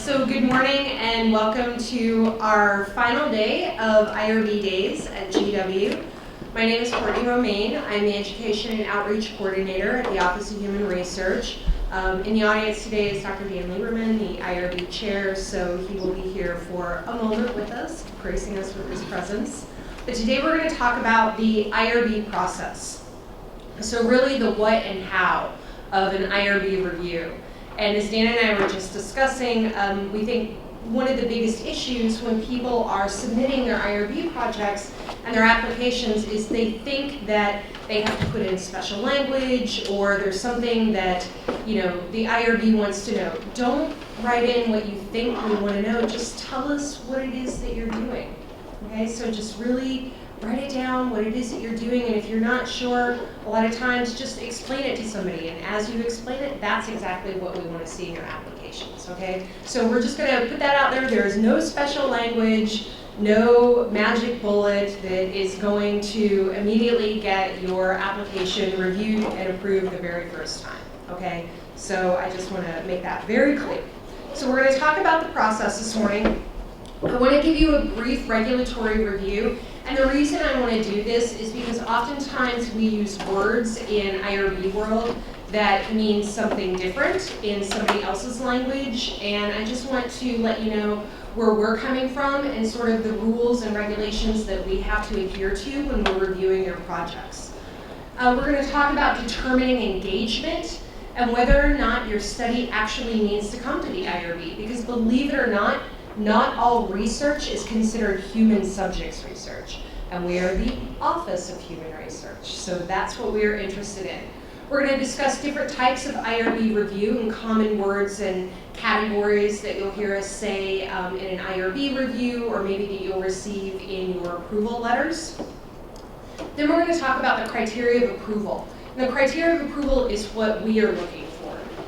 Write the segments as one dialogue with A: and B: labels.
A: So good morning and welcome to our final day of IRB days at GW. My name is Courtney Romaine. I'm the Education and Outreach Coordinator at the Office of Human Research. In the audience today is Dr. Dan Lieberman, the IRB Chair, so he will be here for a moment with us, gracing us with his presence. But today we're going to talk about the IRB process. So really the what and how of an IRB review. And as Dan and I were just discussing, we think one of the biggest issues when people are submitting their IRB projects and their applications is they think that they have to put in special language or there's something that, the IRB wants to know. Don't write in what you think we want to know. Just tell us what it is that you're doing. Okay, so just really write it down, what it is that you're doing, and if you're not sure, a lot of times just explain it to somebody, and as you explain it, that's exactly what we want to see in your applications, okay? So we're just going to put that out there. There is no special language, no magic bullet that is going to immediately get your application reviewed and approved the very first time, okay? So I just want to make that very clear. So we're going to talk about the process this morning. I want to give you a brief regulatory review. And the reason I want to do this is because oftentimes we use words in IRB world that mean something different in somebody else's language. And I just want to let you know where we're coming from and sort of the rules and regulations that we have to adhere to when we're reviewing your projects. We're going to talk about determining engagement and whether or not your study actually needs to come to the IRB. Because believe it or not all research is considered human subjects research, and we are the Office of Human Research, so that's what we are interested in. We're going to discuss different types of IRB review and common words and categories that you'll hear us say in an IRB review or maybe that you'll receive in your approval letters. Then we're going to talk about the criteria of approval. And the criteria of approval is what we are looking for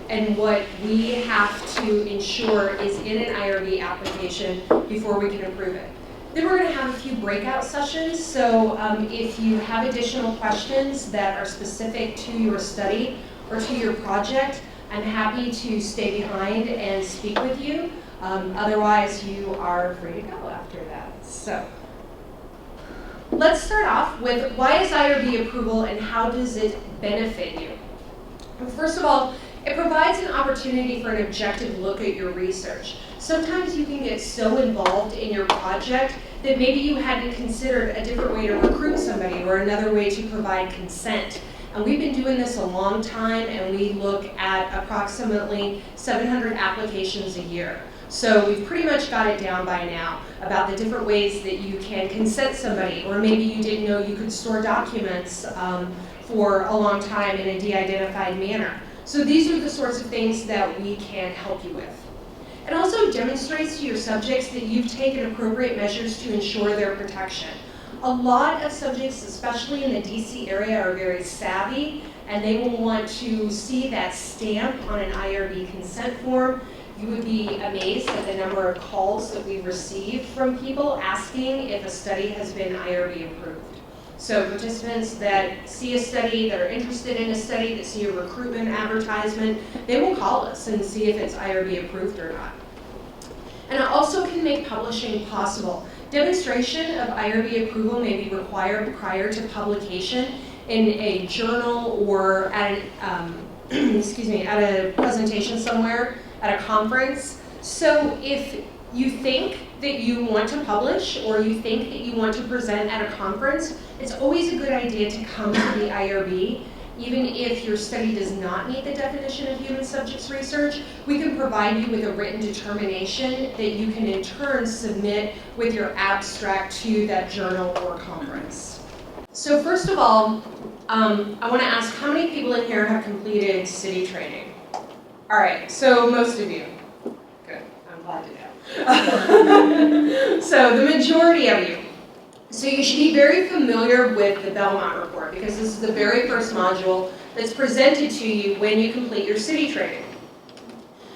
A: and what we have to ensure is in an IRB application before we can approve it. Then we're going to have a few breakout sessions, so if you have additional questions that are specific to your study or to your project, I'm happy to stay behind and speak with you. Otherwise, you are free to go after that. So let's start off with why is IRB approval and how does it benefit you? First of all, it provides an opportunity for an objective look at your research. Sometimes you can get so involved in your project that maybe you hadn't considered a different way to recruit somebody or another way to provide consent. And we've been doing this a long time, and we look at approximately 700 applications a year. So we've pretty much got it down by now about the different ways that you can consent somebody, or maybe you didn't know you could store documents for a long time in a de-identified manner. So these are the sorts of things that we can help you with. It also demonstrates to your subjects that you've taken appropriate measures to ensure their protection. A lot of subjects, especially in the DC area, are very savvy, and they will want to see that stamp on an IRB consent form. You would be amazed at the number of calls that we've received from people asking if a study has been IRB approved. So participants that see a study, that are interested in a study, that see a recruitment advertisement, they will call us and see if it's IRB approved or not. And it also can make publishing possible. Demonstration of IRB approval may be required prior to publication in a journal or at a presentation somewhere, at a conference. So if you think that you want to publish or you think that you want to present at a conference, it's always a good idea to come to the IRB. Even if your study does not meet the definition of human subjects research, we can provide you with a written determination that you can in turn submit with your abstract to that journal or conference. So first of all, I want to ask how many people in here have completed city training? All right, so most of you. Good, I'm glad to know. So the majority of you. So you should be very familiar with the Belmont Report because this is the very first module that's presented to you when you complete your city training.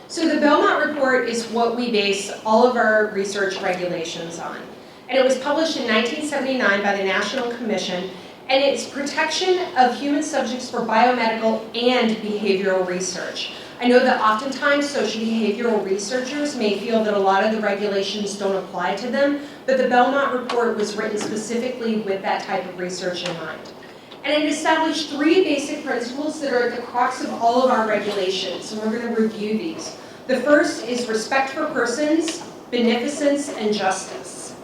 A: So the Belmont Report is what we base all of our research regulations on. And it was published in 1979 by the National Commission, and it's protection of human subjects for biomedical and behavioral research. I know that oftentimes social behavioral researchers may feel that a lot of the regulations don't apply to them, but the Belmont Report was written specifically with that type of research in mind. And it established 3 basic principles that are at the crux of all of our regulations, and we're going to review these. The first is respect for persons, beneficence, and justice.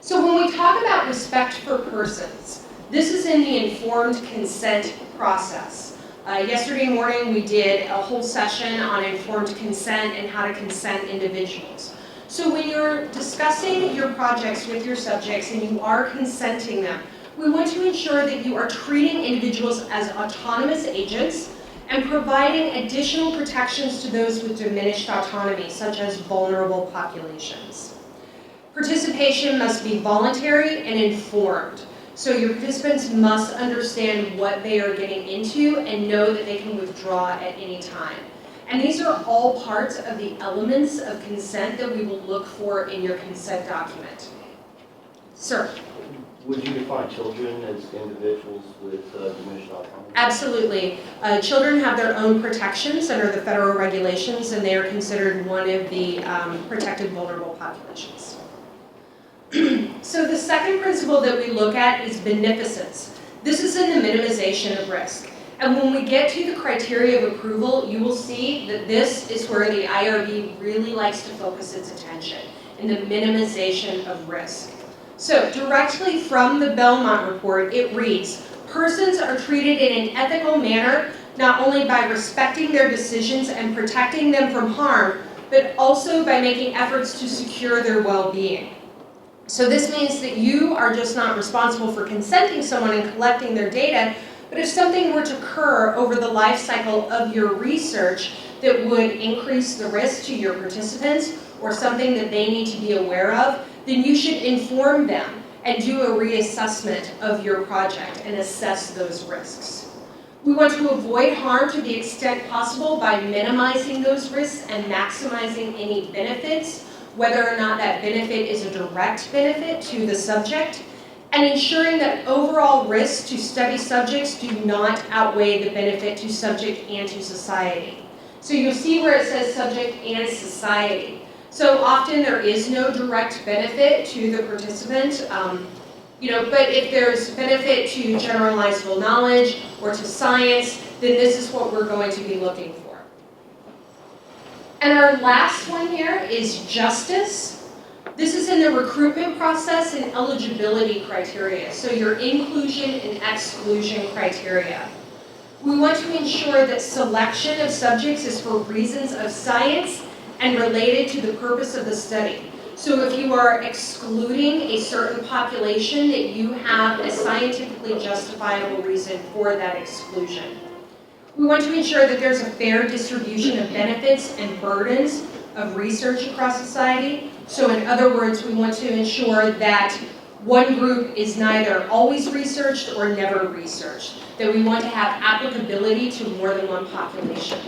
A: So when we talk about respect for persons, this is in the informed consent process. Yesterday morning we did a whole session on informed consent and how to consent individuals. So when you're discussing your projects with your subjects and you are consenting them, we want to ensure that you are treating individuals as autonomous agents and providing additional protections to those with diminished autonomy, such as vulnerable populations. Participation must be voluntary and informed. So your participants must understand what they are getting into and know that they can withdraw at any time. And these are all parts of the elements of consent that we will look for in your consent document. Sir?
B: Would you define children as individuals with diminished autonomy?
A: Absolutely. Children have their own protections under the federal regulations, and they are considered one of the protected vulnerable populations. So the second principle that we look at is beneficence. This is in the minimization of risk. And when we get to the criteria of approval, you will see that this is where the IRB really likes to focus its attention, in the minimization of risk. So directly from the Belmont Report, it reads, persons are treated in an ethical manner, not only by respecting their decisions and protecting them from harm, but also by making efforts to secure their well-being. So this means that you are just not responsible for consenting someone and collecting their data, but if something were to occur over the life cycle of your research that would increase the risk to your participants or something that they need to be aware of, then you should inform them and do a reassessment of your project and assess those risks. We want to avoid harm to the extent possible by minimizing those risks and maximizing any benefits, whether or not that benefit is a direct benefit to the subject, and ensuring that overall risks to study subjects do not outweigh the benefit to subject and to society. So you'll see where it says subject and society. So often there is no direct benefit to the participant, but if there's benefit to generalizable knowledge or to science, then this is what we're going to be looking for. And our last one here is justice. This is in the recruitment process and eligibility criteria, so your inclusion and exclusion criteria. We want to ensure that selection of subjects is for reasons of science and related to the purpose of the study. So if you are excluding a certain population, that you have a scientifically justifiable reason for that exclusion. We want to ensure that there's a fair distribution of benefits and burdens of research across society. So in other words, we want to ensure that one group is neither always researched or never researched, that we want to have applicability to more than one population.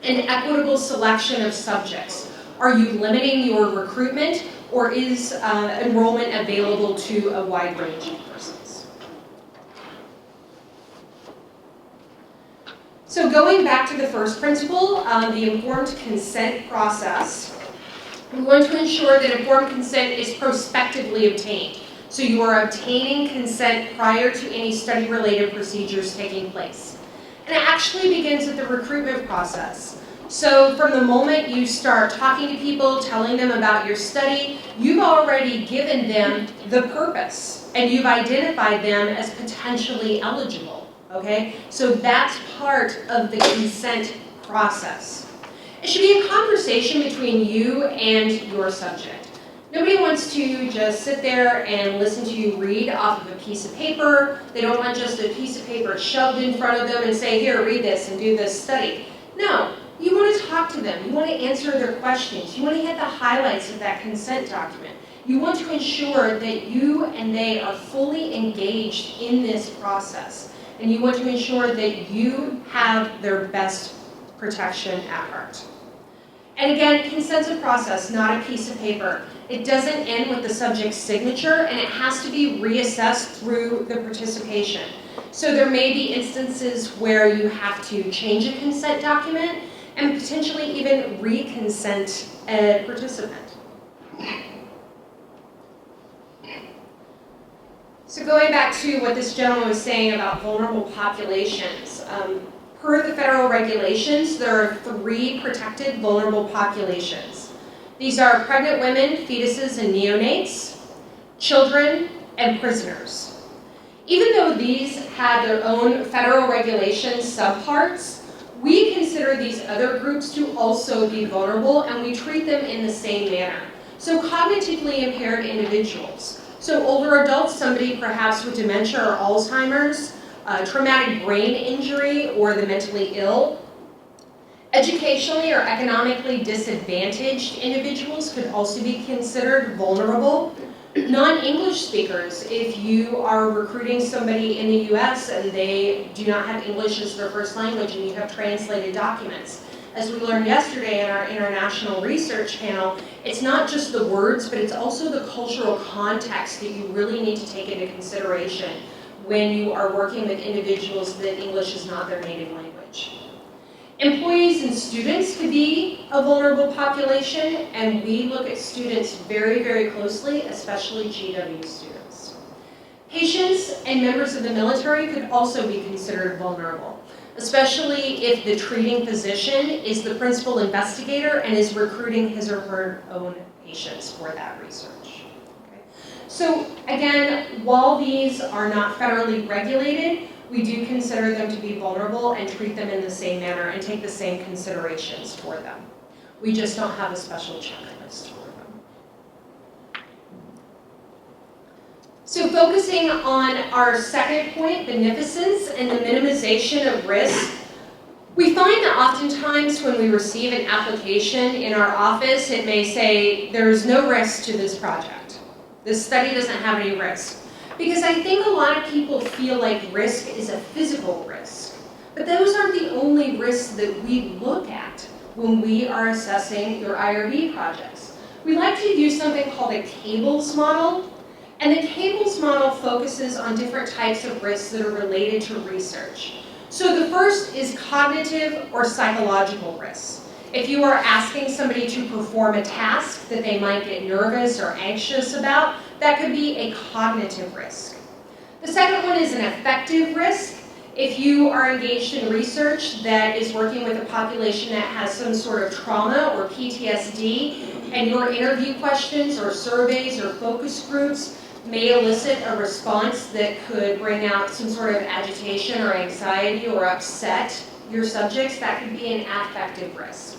A: An equitable selection of subjects. Are you limiting your recruitment, or is enrollment available to a wide range of persons? So going back to the first principle, the informed consent process, we want to ensure that informed consent is prospectively obtained. So you are obtaining consent prior to any study-related procedures taking place. And it actually begins at the recruitment process. So from the moment you start talking to people, telling them about your study, you've already given them the purpose, and you've identified them as potentially eligible, okay? So that's part of the consent process. It should be a conversation between you and your subject. Nobody wants to just sit there and listen to you read off of a piece of paper. They don't want just a piece of paper shoved in front of them and say, here, read this and do this study. No. You want to talk to them. You want to answer their questions. You want to hit the highlights of that consent document. You want to ensure that you and they are fully engaged in this process. And you want to ensure that you have their best protection at heart. And again, consent's a process, not a piece of paper. It doesn't end with the subject's signature, and it has to be reassessed through the participation. So there may be instances where you have to change a consent document and potentially even re-consent a participant. So going back to what this gentleman was saying about vulnerable populations, per the federal regulations, there are 3 protected vulnerable populations. These are pregnant women, fetuses, and neonates, children, and prisoners. Even though these have their own federal regulations subparts, we consider these other groups to also be vulnerable, and we treat them in the same manner. So cognitively impaired individuals. So older adults, somebody perhaps with dementia or Alzheimer's, traumatic brain injury, or the mentally ill. Educationally or economically disadvantaged individuals could also be considered vulnerable. Non-English speakers, if you are recruiting somebody in the US and they do not have English as their first language and you have translated documents. As we learned yesterday in our international research panel, it's not just the words, but it's also the cultural context that you really need to take into consideration when you are working with individuals that English is not their native language. Employees and students could be a vulnerable population, and we look at students very, very closely, especially GW students. Patients and members of the military could also be considered vulnerable, especially if the treating physician is the principal investigator and is recruiting his or her own patients for that research. Okay. So again, while these are not federally regulated, we do consider them to be vulnerable and treat them in the same manner and take the same considerations for them. We just don't have a special checklist for them. So focusing on our second point, beneficence and the minimization of risk, we find that oftentimes when we receive an application in our office, it may say, there's no risk to this project. This study doesn't have any risk. Because I think a lot of people feel like risk is a physical risk. But those aren't the only risks that we look at when we are assessing your IRB projects. We like to use something called a cables model. And the cables model focuses on different types of risks that are related to research. So the first is cognitive or psychological risks. If you are asking somebody to perform a task that they might get nervous or anxious about, that could be a cognitive risk. The second one is an affective risk. If you are engaged in research that is working with a population that has some sort of trauma or PTSD, and your interview questions or surveys or focus groups may elicit a response that could bring out some sort of agitation or anxiety or upset your subjects, that could be an affective risk.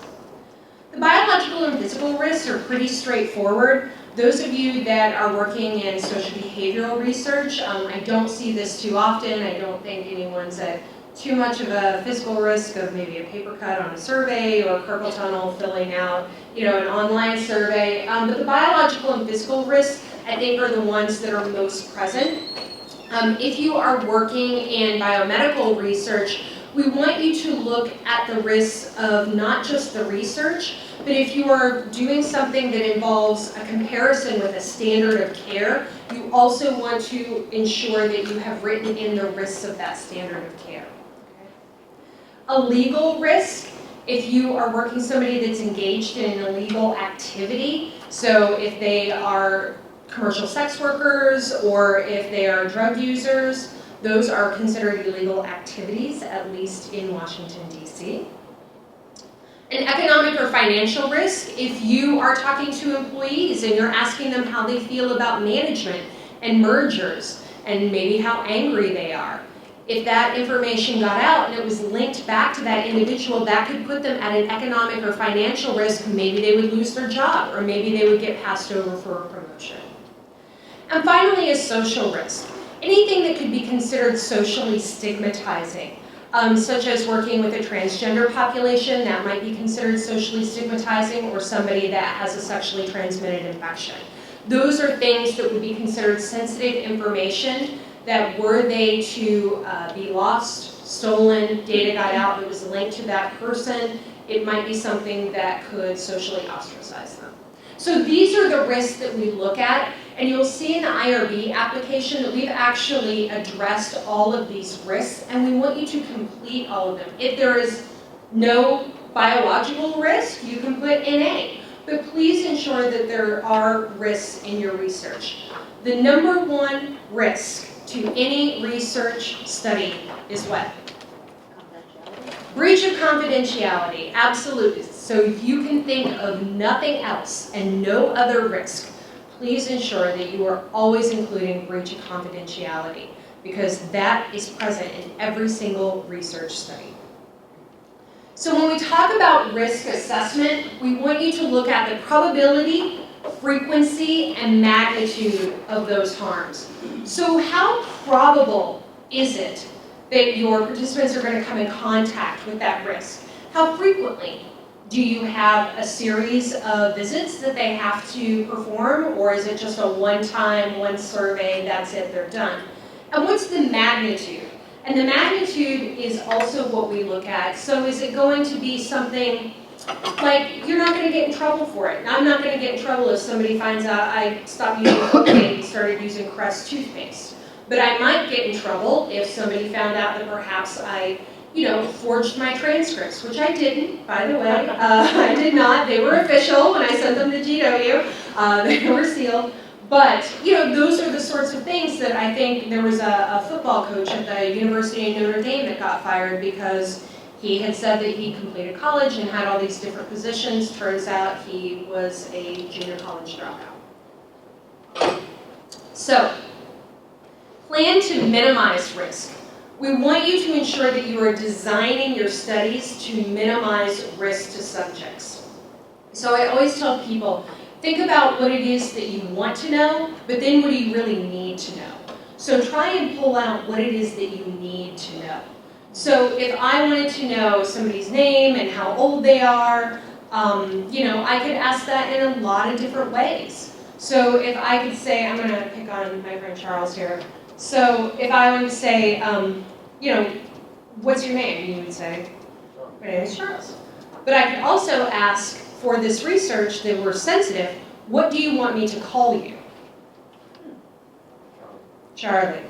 A: The biological and physical risks are pretty straightforward. Those of you that are working in social behavioral research, I don't see this too often. I don't think anyone's at too much of a physical risk of maybe a paper cut on a survey or carpal tunnel filling out, an online survey. But the biological and physical risks, I think, are the ones that are most present. If you are working in biomedical research, we want you to look at the risks of not just the research, but if you are doing something that involves a comparison with a standard of care, you also want to ensure that you have written in the risks of that standard of care. Okay. A legal risk, if you are working somebody that's engaged in an illegal activity, so if they are commercial sex workers or if they are drug users, those are considered illegal activities, at least in Washington, D.C. An economic or financial risk, if you are talking to employees and you're asking them how they feel about management and mergers and maybe how angry they are. If that information got out and it was linked back to that individual, that could put them at an economic or financial risk. Maybe they would lose their job, or maybe they would get passed over for a promotion. And finally, a social risk. Anything that could be considered socially stigmatizing, such as working with a transgender population, that might be considered socially stigmatizing, or somebody that has a sexually transmitted infection. Those are things that would be considered sensitive information that were they to be lost, stolen, data got out that was linked to that person, it might be something that could socially ostracize them. So these are the risks that we look at, and you'll see in the IRB application that we've actually addressed all of these risks, and we want you to complete all of them. If there is no biological risk, you can put NA, but please ensure that there are risks in your research. The number one risk to any research study is what? Breach of confidentiality, absolutely. So if you can think of nothing else and no other risk, please ensure that you are always including breach of confidentiality, because that is present in every single research study. So when we talk about risk assessment, we want you to look at the probability, frequency, and magnitude of those harms. So how probable is it that your participants are going to come in contact with that risk? How frequently? Do you have a series of visits that they have to perform, or is it just a one-time, one survey, that's it, they're done? And what's the magnitude? And the magnitude is also what we look at. So is it going to be something like, you're not going to get in trouble for it. I'm not going to get in trouble if somebody finds out I stopped using Colgate and started using Crest toothpaste. But I might get in trouble if somebody found out that perhaps I, forged my transcripts, which I didn't, by the way. I did not. They were official when I sent them to GW. They were sealed. But, those are the sorts of things that I think there was a football coach at the University of Notre Dame that got fired because he had said that he completed college and had all these different positions. Turns out he was a junior college dropout. So, plan to minimize risk. We want you to ensure that you are designing your studies to minimize risk to subjects. So I always tell people, think about what it is that you want to know, but then what do you really need to know? So try and pull out what it is that you need to know. So if I wanted to know somebody's name and how old they are, I could ask that in a lot of different ways. So if I could say, I'm going to pick on my friend Charles here. So if I wanted to say, what's your name? You would say, my name is Charles. But I could also ask, for this research that we're sensitive, what do you want me to call you? Charlie.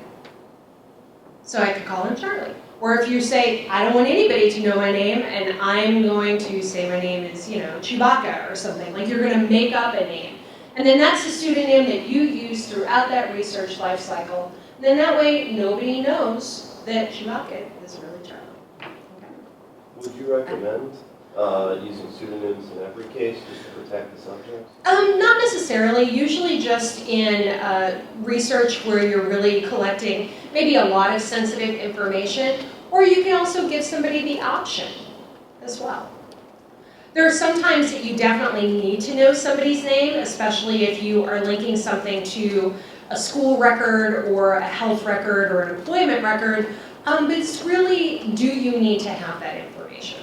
A: So I could call him Charlie. Or if you say, I don't want anybody to know my name, and I'm going to say my name is, Chewbacca or something, like you're going to make up a name. And then that's the pseudonym that you use throughout that research life cycle. Then that way, nobody knows that Chewbacca is really Charlie. Okay.
B: Would you recommend using pseudonyms in every case just to protect the subjects?
A: Not necessarily. Usually just in research where you're really collecting maybe a lot of sensitive information, or you can also give somebody the option as well. There are some times that you definitely need to know somebody's name, especially if you are linking something to a school record or a health record or an employment record, but it's really, do you need to have that information?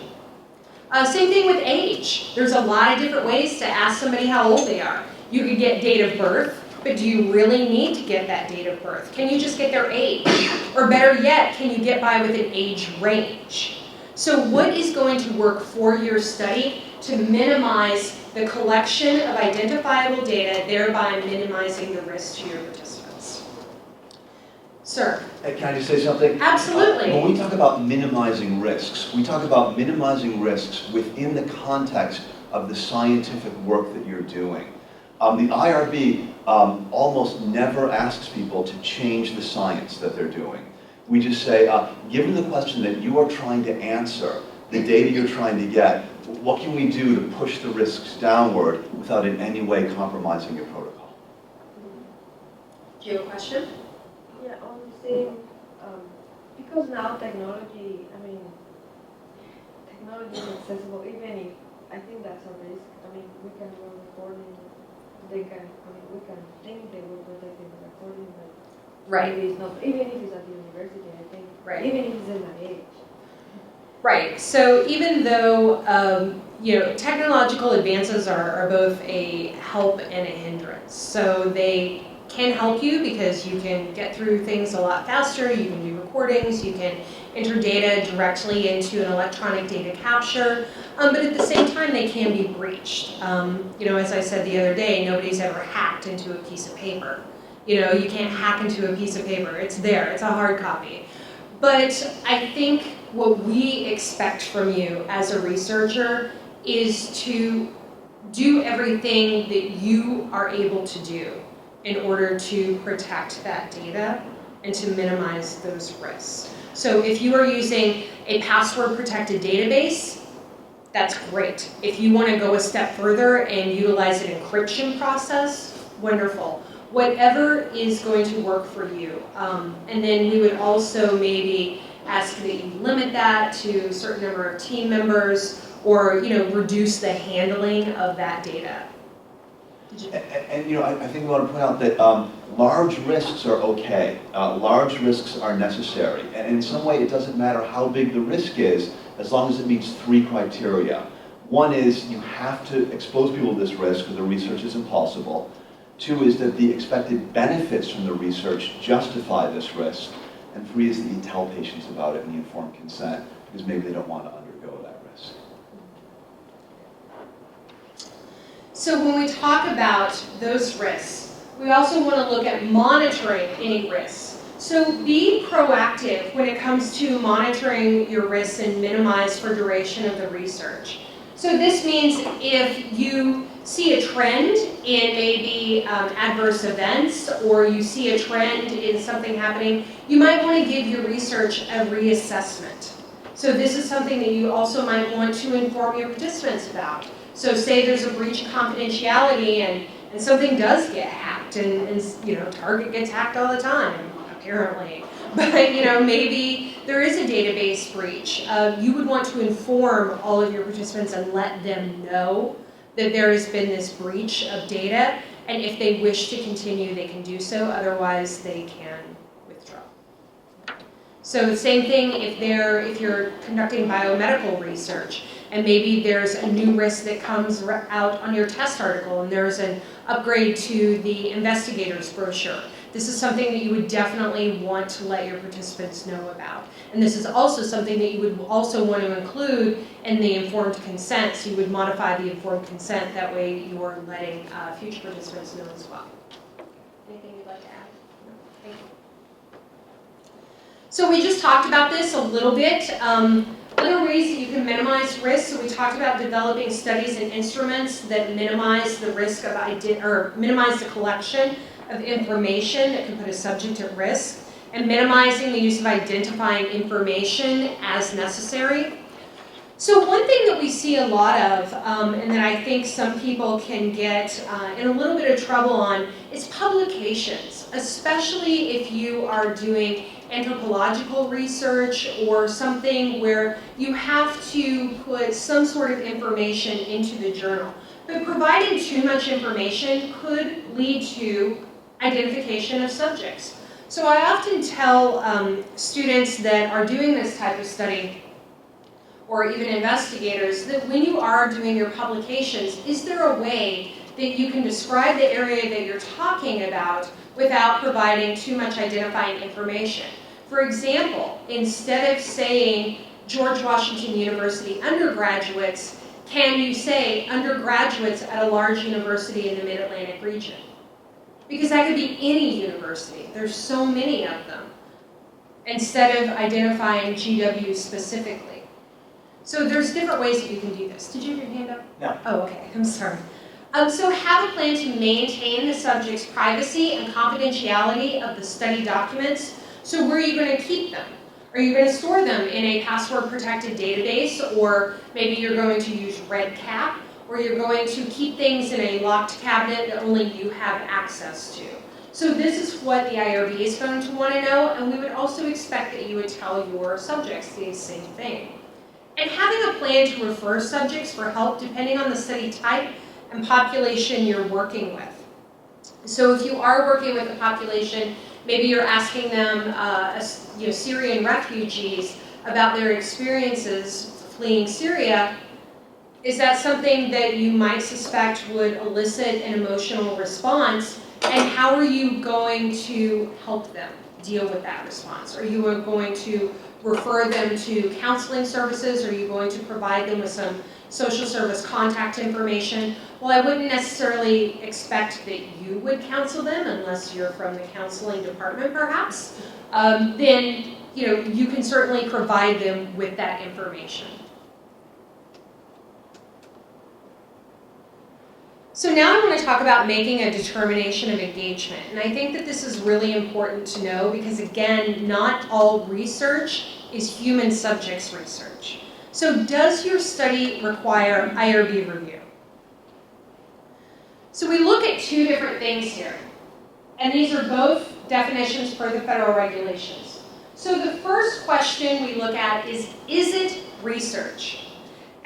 A: Same thing with age. There's a lot of different ways to ask somebody how old they are. You could get date of birth, but do you really need to get that date of birth? Can you just get their age? Or better yet, can you get by with an age range? So what is going to work for your study to minimize the collection of identifiable data, thereby minimizing the risk to your participants? Sir?
C: Can I just say something?
A: Absolutely.
C: When we talk about minimizing risks, we talk about minimizing risks within the context of the scientific work that you're doing. The IRB almost never asks people to change the science that they're doing. We just say, given the question that you are trying to answer, the data you're trying to get, what can we do to push the risks downward without in any way compromising your protocol?
A: Do you have a question?
D: Yeah, on the same, because now technology is accessible, even if, I think that's a risk. We can do a recording, we can think they will protect the recording, but
A: Right.
D: maybe it's not, even if it's at the university, I think,
A: Right.
D: even if it's in my age.
A: Right. So even though technological advances are both a help and a hindrance. So they can help you because you can get through things a lot faster. You can do recordings. You can enter data directly into an electronic data capture, but at the same time they can be breached. As I said the other day, nobody's ever hacked into a piece of paper. You can't hack into a piece of paper. It's there, it's a hard copy. But I think what we expect from you as a researcher is to do everything that you are able to do in order to protect that data and to minimize those risks. So if you are using a password-protected database, that's great. If you want to go a step further and utilize an encryption process, wonderful. Whatever is going to work for you. And then we would also maybe ask that you limit that to a certain number of team members, or reduce the handling of that data.
C: And I think we want to point out that large risks are okay. Large risks are necessary. And in some way, it doesn't matter how big the risk is, as long as it meets 3 criteria. One is you have to expose people to this risk, or the research is impossible. 2 is that the expected benefits from the research justify this risk. And 3 is that you tell patients about it in the informed consent, because maybe they don't want to undergo that risk.
A: So when we talk about those risks, we also want to look at monitoring any risks. So be proactive when it comes to monitoring your risks and minimize for duration of the research. So this means if you see a trend in maybe adverse events, or you see a trend in something happening, you might want to give your research a reassessment. So this is something that you also might want to inform your participants about. So say there's a breach of confidentiality and something does get hacked, and Target gets hacked all the time, apparently. But maybe there is a database breach. You would want to inform all of your participants and let them know that there has been this breach of data, and if they wish to continue, they can do so. Otherwise, they can withdraw. So the same thing if you're conducting biomedical research, and maybe there's a new risk that comes out on your test article, and there's an upgrade to the investigator's brochure. This is something that you would definitely want to let your participants know about. And this is also something that you would also want to include in the informed consent. So you would modify the informed consent. That way you are letting future participants know as well. Anything you'd like to add? No? Thank you. So we just talked about this a little bit. Other ways that you can minimize risk. So we talked about developing studies and instruments that minimize the risk of minimize the collection of information that can put a subject at risk, and minimizing the use of identifying information as necessary. So one thing that we see a lot of, and that I think some people can get in a little bit of trouble on, is publications, especially if you are doing anthropological research or something where you have to put some sort of information into the journal. But providing too much information could lead to identification of subjects. So I often tell students that are doing this type of study, or even investigators, that when you are doing your publications, is there a way that you can describe the area that you're talking about without providing too much identifying information? For example, instead of saying George Washington University undergraduates, can you say undergraduates at a large university in the Mid-Atlantic region? Because that could be any university. There's so many of them. Instead of identifying GW specifically. So there's different ways that you can do this. Did you have your hand up?
C: No.
A: Oh, okay. I'm sorry. So have a plan to maintain the subject's privacy and confidentiality of the study documents. So where are you going to keep them? Are you going to store them in a password-protected database, or maybe you're going to use RedCap, or you're going to keep things in a locked cabinet that only you have access to? So this is what the IRB is going to want to know, and we would also expect that you would tell your subjects the same thing. And having a plan to refer subjects for help depending on the study type and population you're working with. So if you are working with a population, maybe you're asking them, Syrian refugees, about their experiences fleeing Syria. Is that something that you might suspect would elicit an emotional response? And how are you going to help them deal with that response? Are you going to refer them to counseling services? Are you going to provide them with some social service contact information? Well, I wouldn't necessarily expect that you would counsel them unless you're from the counseling department, perhaps. Then, you can certainly provide them with that information. So now I want to talk about making a determination of engagement. And I think that this is really important to know because, again, not all research is human subjects research. So does your study require IRB review? So we look at two different things here. And these are both definitions per the federal regulations. So the first question we look at is it research?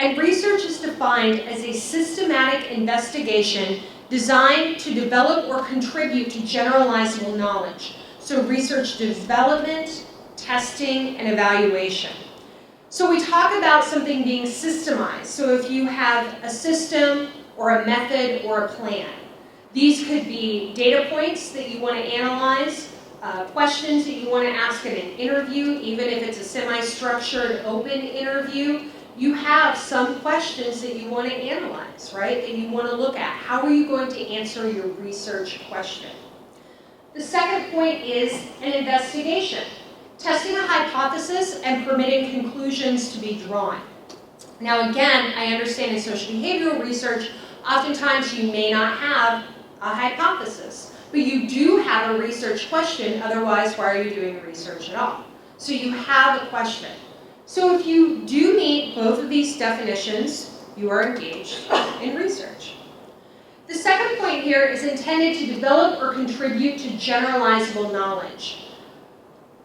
A: And research is defined as a systematic investigation designed to develop or contribute to generalizable knowledge. So research development, testing, and evaluation. So we talk about something being systemized. So if you have a system or a method or a plan, these could be data points that you want to analyze, questions that you want to ask in an interview, even if it's a semi-structured open interview. You have some questions that you want to analyze, right? That you want to look at. How are you going to answer your research question? The second point is an investigation. Testing a hypothesis and permitting conclusions to be drawn. Now again, I understand in social behavioral research, oftentimes you may not have a hypothesis, but you do have a research question, otherwise why are you doing the research at all? So you have a question. So if you do meet both of these definitions, you are engaged in research. The second point here is intended to develop or contribute to generalizable knowledge.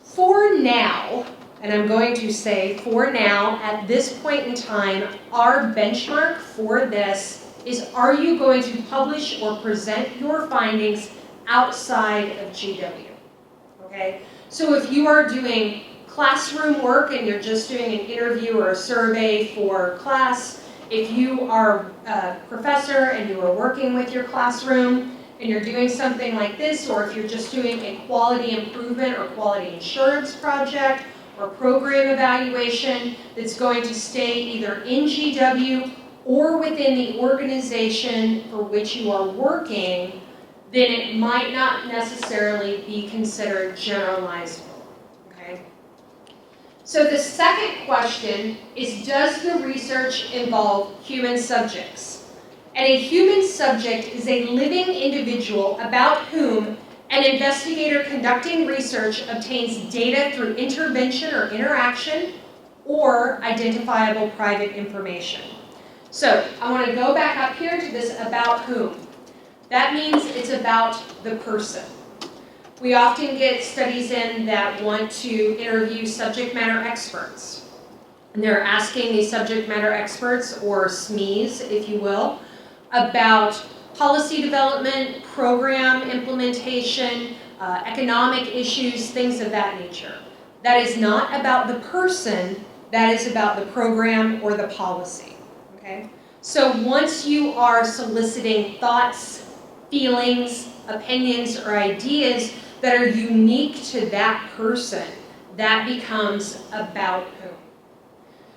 A: For now, and I'm going to say for now, at this point in time, our benchmark for this is, are you going to publish or present your findings outside of GW? Okay? So if you are doing classroom work and you're just doing an interview or a survey for class, if you are a professor and you are working with your classroom and you're doing something like this, or if you're just doing a quality improvement or quality assurance project or program evaluation that's going to stay either in GW or within the organization for which you are working, then it might not necessarily be considered generalizable. Okay? So the second question is, does the research involve human subjects? And a human subject is a living individual about whom an investigator conducting research obtains data through intervention or interaction or identifiable private information. So I want to go back up here to this about whom. That means it's about the person. We often get studies in that want to interview subject matter experts. And they're asking these subject matter experts, or SMEs, if you will, about policy development, program implementation, economic issues, things of that nature. That is not about the person, that is about the program or the policy. Okay? So once you are soliciting thoughts, feelings, opinions, or ideas that are unique to that person, that becomes about whom.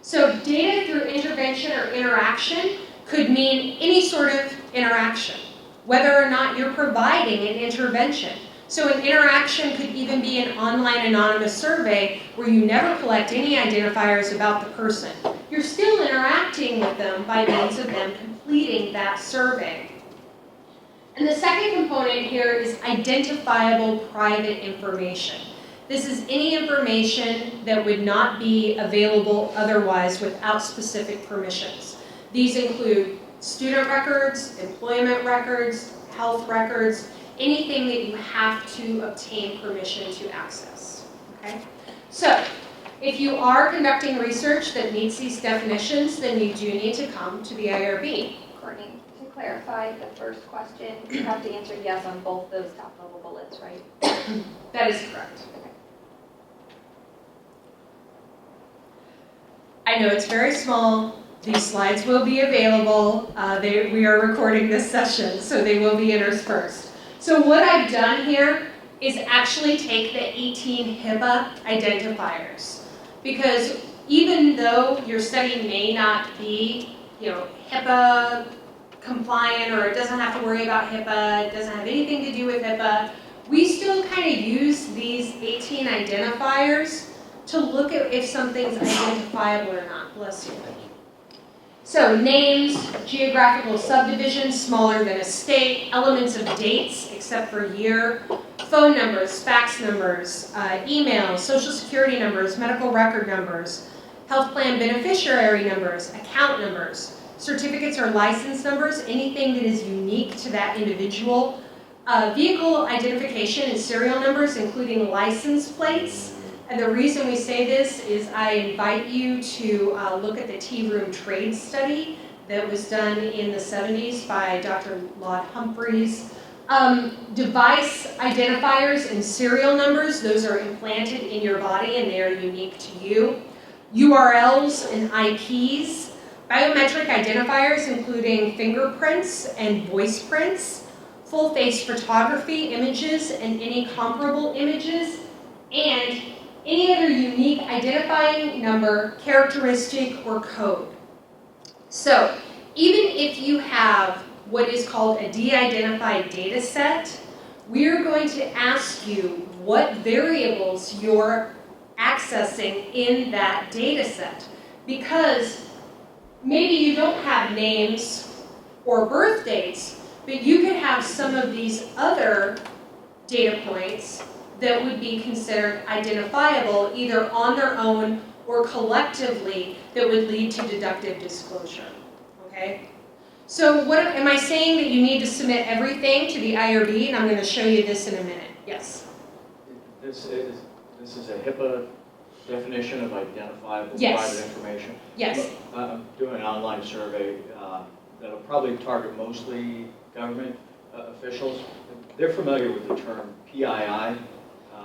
A: So data through intervention or interaction could mean any sort of interaction, whether or not you're providing an intervention. So an interaction could even be an online anonymous survey where you never collect any identifiers about the person. You're still interacting with them by means of them completing that survey. And the second component here is identifiable private information. This is any information that would not be available otherwise without specific permissions. These include student records, employment records, health records, anything that you have to obtain permission to access. Okay? So, if you are conducting research that meets these definitions, then you do need to come to the IRB.
E: Courtney, to clarify the first question, you have to answer yes on both those top-level bullets, right?
A: That is correct.
E: Okay.
A: I know it's very small. These slides will be available. We are recording this session, so they will be interspersed. So what I've done here is actually take the 18 HIPAA identifiers. Because even though your study may not be, HIPAA compliant, or it doesn't have to worry about HIPAA, it doesn't have anything to do with HIPAA, we still kind of use these 18 identifiers to look at if something's identifiable or not. Bless you. So names, geographical subdivisions smaller than a state, elements of dates except for year, phone numbers, fax numbers, emails, social security numbers, medical record numbers, health plan beneficiary numbers, account numbers, certificates or license numbers, anything that is unique to that individual, vehicle identification and serial numbers, including license plates. And the reason we say this is I invite you to look at the tea room trade study that was done in the 70s by Dr. Laud Humphreys. Device identifiers and serial numbers, those are implanted in your body and they are unique to you. URLs and IPs. Biometric identifiers including fingerprints and voice prints. Full face photography, images and any comparable images. And any other unique identifying number, characteristic, or code. So, even if you have what is called a de-identified data set, we're going to ask you what variables you're accessing in that data set. Because maybe you don't have names or birth dates, but you could have some of these other data points that would be considered identifiable either on their own or collectively that would lead to deductive disclosure, okay? So what am I saying that you need to submit everything to the IRB? And I'm going to show you this in a minute. Yes?
F: This is a HIPAA definition of identifiable
A: Yes.
F: private information.
A: Yes.
F: I'm doing an online survey that'll probably target mostly government officials. They're familiar with the term PII.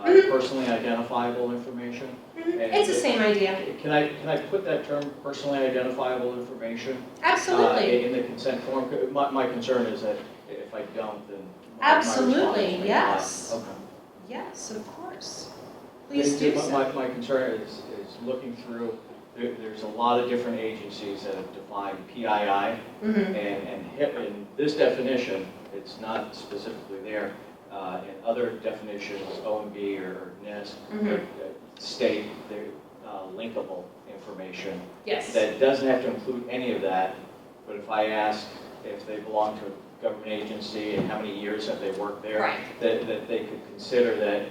F: Personally identifiable information.
A: It's the same idea.
F: Can I put that term, personally identifiable information,
A: Absolutely.
F: in the consent form? My concern is that if I don't, then
A: Absolutely,
F: my
A: yes.
F: Okay.
A: Yes, of course. Please do so.
F: My concern is looking through. There's a lot of different agencies that have defined PII, and HIP in this definition, it's not specifically there. In other definitions, OMB or NIST, state the linkable information.
A: Yes.
F: That doesn't have to include any of that, but if I ask if they belong to a government agency and how many years have they worked there,
A: Right.
F: that they could consider that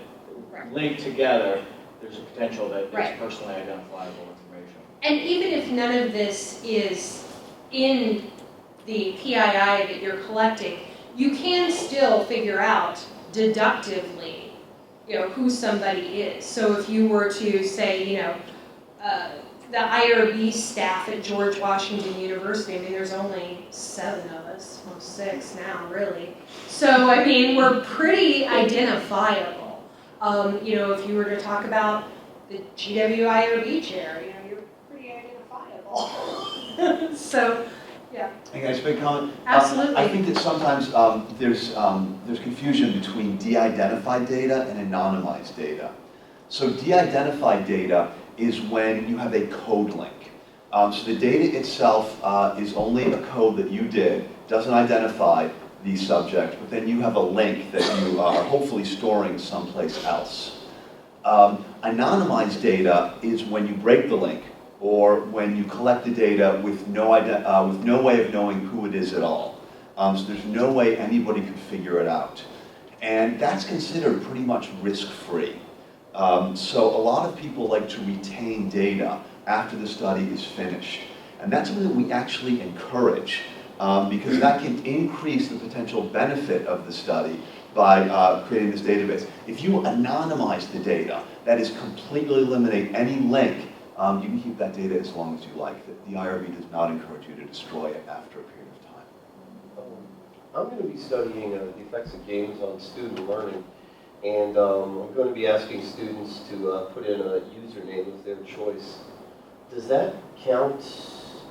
F: linked together, there's a potential that it's personally identifiable information.
A: And even if none of this is in the PII that you're collecting, you can still figure out deductively, who somebody is. So if you were to say, the IRB staff at George Washington University, there's only 7 of us, well 6 now, really. So, we're pretty identifiable. If you were to talk about the GW IRB chair, you're pretty identifiable. So, yeah.
C: Hey guys, quick comment.
A: Absolutely.
C: I think that sometimes there's confusion between de-identified data and anonymized data. So de-identified data is when you have a code link. So the data itself is only a code that you did, doesn't identify the subject, but then you have a link that you are hopefully storing someplace else. Anonymized data is when you break the link, or when you collect the data with no way of knowing who it is at all. So there's no way anybody could figure it out. And that's considered pretty much risk-free. So a lot of people like to retain data after the study is finished. And that's something that we actually encourage, because that can increase the potential benefit of the study by creating this database. If you anonymize the data, that is completely eliminate any link. You can keep that data as long as you like. The IRB does not encourage you to destroy it after a period of time.
B: I'm going to be studying the effects of games on student learning, and I'm going to be asking students to put in a username of their choice. Does that count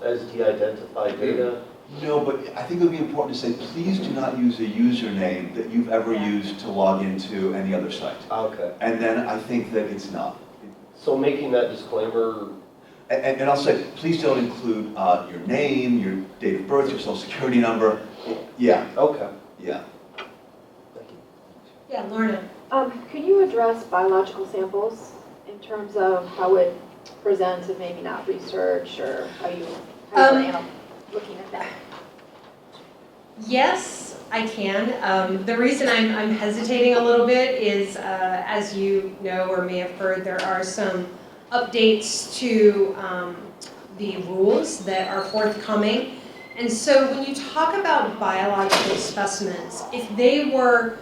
B: as de-identified data?
C: No, but I think it would be important to say, please do not use a username that you've ever used to log into any other site.
B: Okay.
C: And then I think that it's not.
B: So making that disclaimer,
C: And I'll say, please don't include your name, your date of birth, your social security number. Yeah,
B: okay.
C: yeah.
B: Thank you.
A: Yeah, Lorna.
G: Could you address biological samples in terms of how it presents and maybe not research, or how you are looking at that?
A: Yes, I can. The reason I'm hesitating a little bit is, as you know or may have heard, there are some updates to the rules that are forthcoming. And so when you talk about biological specimens, if they were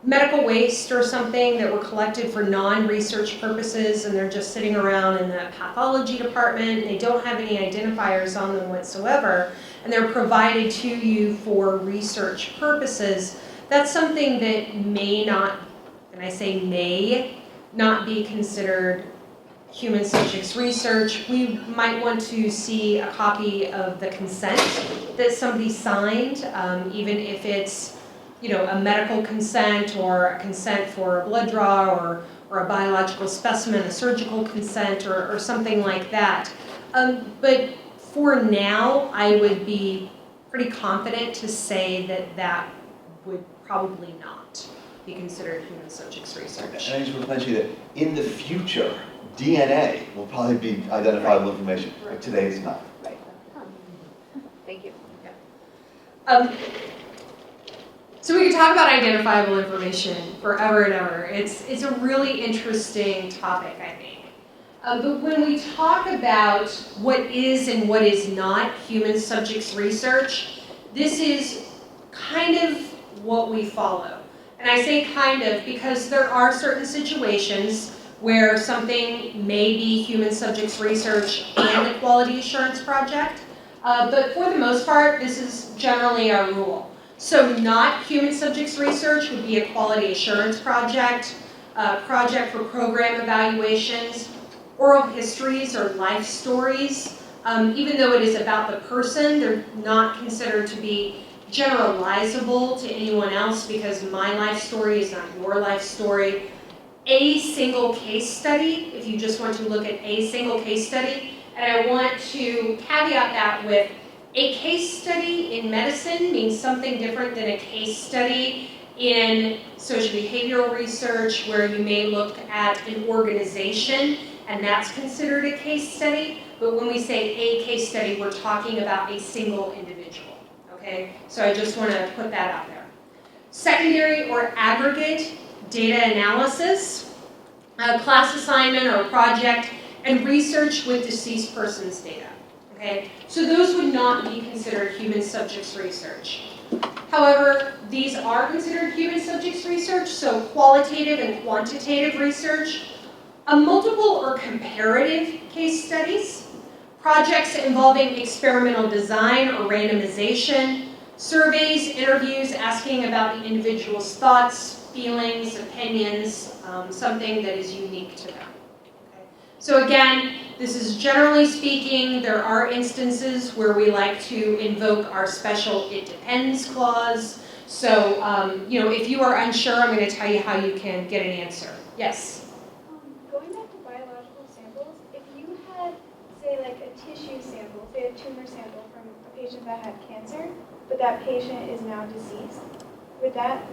A: medical waste or something that were collected for non-research purposes and they're just sitting around in the pathology department and they don't have any identifiers on them whatsoever, and they're provided to you for research purposes, that's something that may not, and I say may, not be considered human subjects research. We might want to see a copy of the consent that somebody signed, even if it's, you know, a medical consent or a consent for a blood draw or a biological specimen, a surgical consent or something like that. But for now, I would be pretty confident to say that that would probably not be considered human subjects research.
C: And I just want to mention that in the future, DNA will probably be identifiable information, but today it's not.
G: Right. Thank you.
A: So we could talk about identifiable information forever and ever. It's a really interesting topic, I think. But when we talk about what is and what is not human subjects research, this is kind of what we follow. And I say kind of because there are certain situations where something may be human subjects research and a quality assurance project. But for the most part, this is generally our rule. So not human subjects research would be a quality assurance project, a project for program evaluations, oral histories or life stories. Even though it is about the person, they're not considered to be generalizable to anyone else because my life story is not your life story. A single case study, if you just want to look at a single case study, and I want to caveat that with a case study in medicine means something different than a case study in social behavioral research where you may look at an organization and that's considered a case study. But when we say a case study, we're talking about a single individual, okay? So I just want to put that out there. Secondary or aggregate data analysis, class assignment or project, and research with deceased persons data. Okay, so those would not be considered human subjects research. However, these are considered human subjects research, so qualitative and quantitative research, multiple or comparative case studies, projects involving experimental design or randomization, surveys, interviews asking about the individual's thoughts, feelings, opinions, something that is unique to them. So again, this is generally speaking, there are instances where we like to invoke our special it depends clause. So, you know, if you are unsure, I'm going to tell you how you can get an answer. Yes?
H: Going back to biological samples, if you had, say, like a tissue sample, say a tumor sample from a patient that had cancer, but that patient is now deceased, would that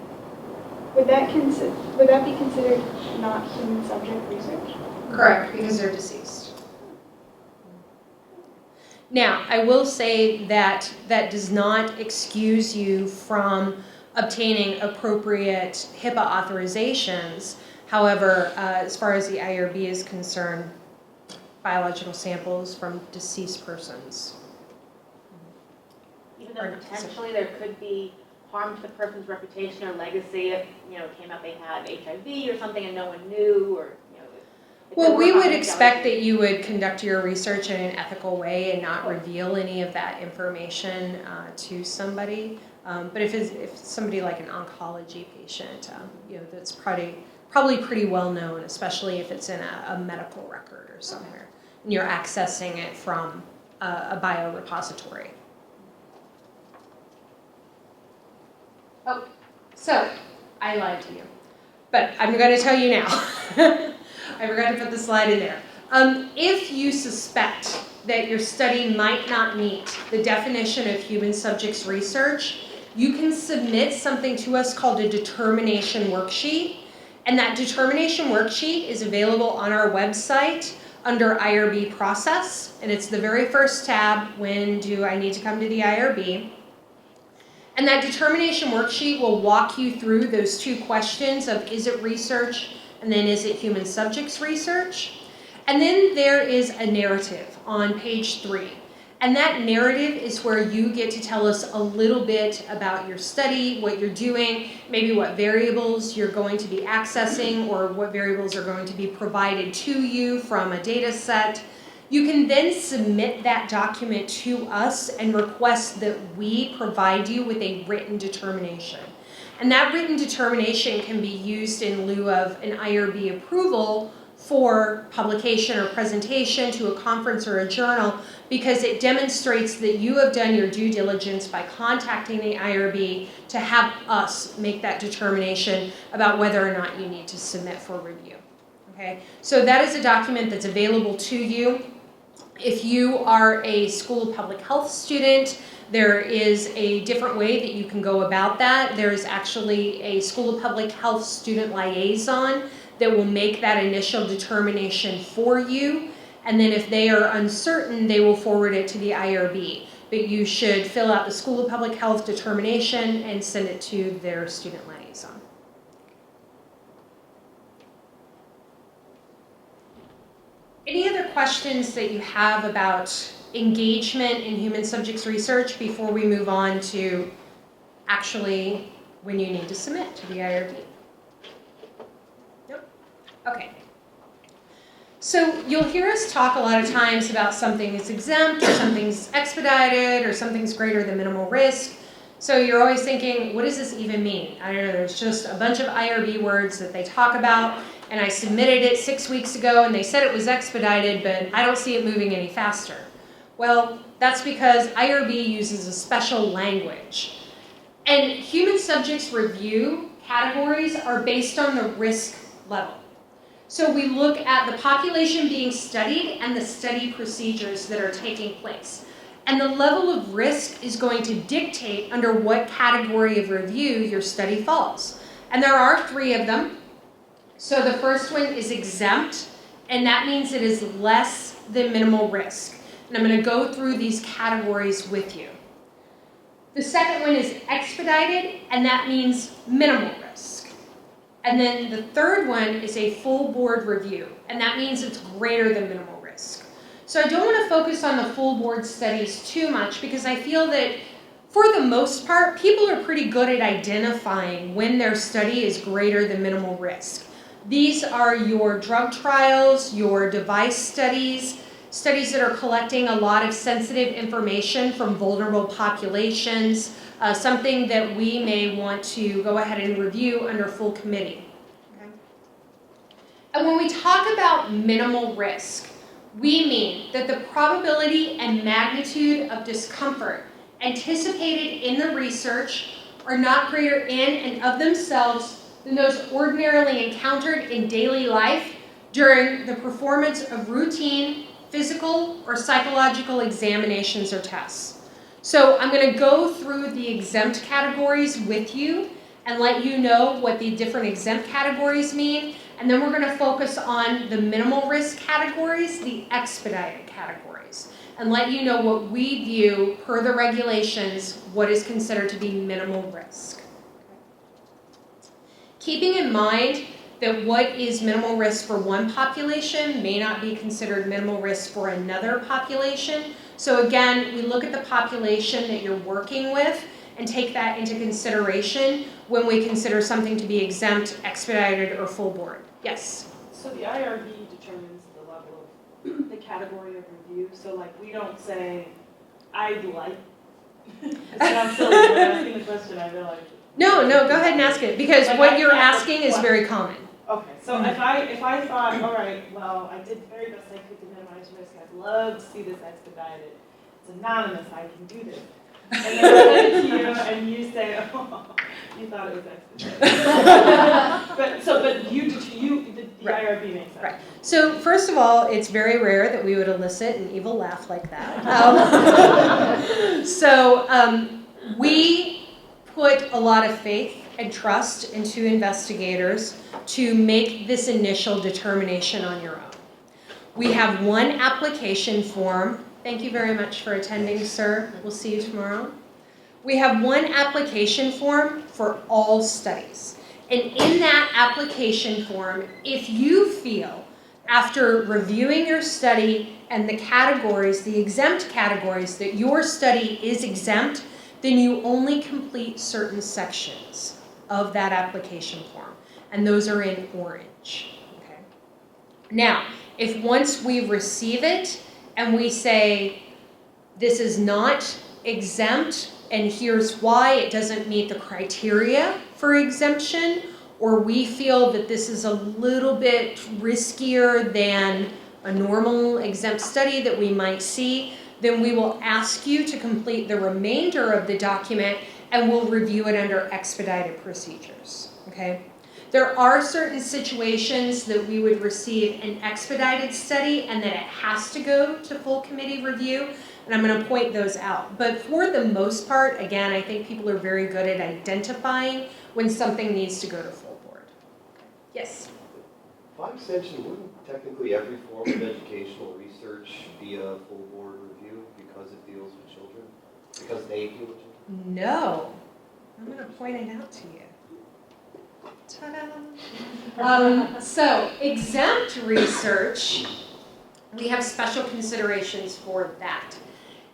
H: be considered not human subject research?
A: Correct, because they're deceased. Now, I will say that that does not excuse you from obtaining appropriate HIPAA authorizations. However, as far as the IRB is concerned, biological samples from deceased persons.
I: Even though potentially there could be harm to the person's reputation or legacy if, you know, it came out they had HIV or something and no one knew, or, you know.
A: Well, we would expect that you would conduct your research in an ethical way and not reveal any of that information to somebody. But if it's somebody like an oncology patient, you know, that's probably pretty well known, especially if it's in a medical record or somewhere, and you're accessing it from a biorepository. Oh, so I lied to you, but I'm going to tell you now. I forgot to put the slide in there. If you suspect that your study might not meet the definition of human subjects research, you can submit something to us called a determination worksheet. And that determination worksheet is available on our website under Irb Process. And it's the very first tab, when do I need to come to the IRB? And that determination worksheet will walk you through those two questions of is it research and then is it human subjects research? And then there is a narrative on page 3. And that narrative is where you get to tell us a little bit about your study, what you're doing, maybe what variables you're going to be accessing or what variables are going to be provided to you from a data set. You can then submit that document to us and request that we provide you with a written determination. And that written determination can be used in lieu of an IRB approval for publication or presentation to a conference or a journal, because it demonstrates that you have done your due diligence by contacting the IRB to have us make that determination about whether or not you need to submit for review. Okay? So that is a document that's available to you. If you are a School of Public Health student, there is a different way that you can go about that. There is actually a School of Public Health student liaison that will make that initial determination for you. And then if they are uncertain, they will forward it to the IRB. But you should fill out the School of Public Health determination and send it to their student liaison. Any other questions that you have about engagement in human subjects research before we move on to actually when you need to submit to the IRB? Nope? Okay. So you'll hear us talk a lot of times about something is exempt or something's expedited or something's greater than minimal risk. So you're always thinking, what does this even mean? I don't know, there's just a bunch of IRB words that they talk about, and I submitted it 6 weeks ago and they said it was expedited, but I don't see it moving any faster. Well, that's because IRB uses a special language. And human subjects review categories are based on the risk level. So we look at the population being studied and the study procedures that are taking place. And the level of risk is going to dictate under what category of review your study falls. And there are 3 of them. So the first one is exempt, and that means it is less than minimal risk. And I'm going to go through these categories with you. The second one is expedited, and that means minimal risk. And then the third one is a full board review, and that means it's greater than minimal risk. So I don't want to focus on the full board studies too much, because I feel that for the most part, people are pretty good at identifying when their study is greater than minimal risk. These are your drug trials, your device studies, studies that are collecting a lot of sensitive information from vulnerable populations, something that we may want to go ahead and review under full committee. Okay? And when we talk about minimal risk, we mean that the probability and magnitude of discomfort anticipated in the research are not greater in and of themselves than those ordinarily encountered in daily life during the performance of routine physical or psychological examinations or tests. So I'm going to go through the exempt categories with you and let you know what the different exempt categories mean. And then we're going to focus on the minimal risk categories, the expedited categories, and let you know what we view per the regulations, what is considered to be minimal risk. Keeping in mind that what is minimal risk for one population may not be considered minimal risk for another population. So again, we look at the population that you're working with and take that into consideration when we consider something to be exempt, expedited, or full board. Yes?
J: So the IRB determines the level of the category of review. So like we don't say, I'd like. It sounds silly when asking the question, I realize.
A: No, go ahead and ask it, because
J: But
A: what
J: I
A: you're
J: can't
A: asking is
J: request.
A: very common.
J: Okay, so if I thought, all right, well, I did the very best I could to minimize risk. I'd love to see this expedited. It's anonymous. I can do this. And then I send it to you, and you say, oh, You thought it was expedited. But the
A: Right.
J: IRB makes that.
A: Right. So first of all, it's very rare that we would elicit an evil laugh like that. We put a lot of faith and trust into investigators to make this initial determination on your own. We have one application form. Thank you very much for attending, sir. We'll see you tomorrow. We have one application form for all studies. And in that application form, if you feel, after reviewing your study and the categories, the exempt categories, that your study is exempt, then you only complete certain sections of that application form. And those are in orange. Okay. Now, if once we receive it and we say, this is not exempt, and here's why it doesn't meet the criteria for exemption, or we feel that this is a little bit riskier than a normal exempt study that we might see, then we will ask you to complete the remainder of the document and we'll review it under expedited procedures, okay? There are certain situations that we would receive an expedited study and that it has to go to full committee review, and I'm going to point those out. But for the most part, again, I think people are very good at identifying when something needs to go to full board. Yes?
B: By extension, wouldn't technically every form of educational research be a full board review because it deals with children? Because they deal with children?
A: No. I'm going to point it out to you. Ta-da! So, exempt research, we have special considerations for that.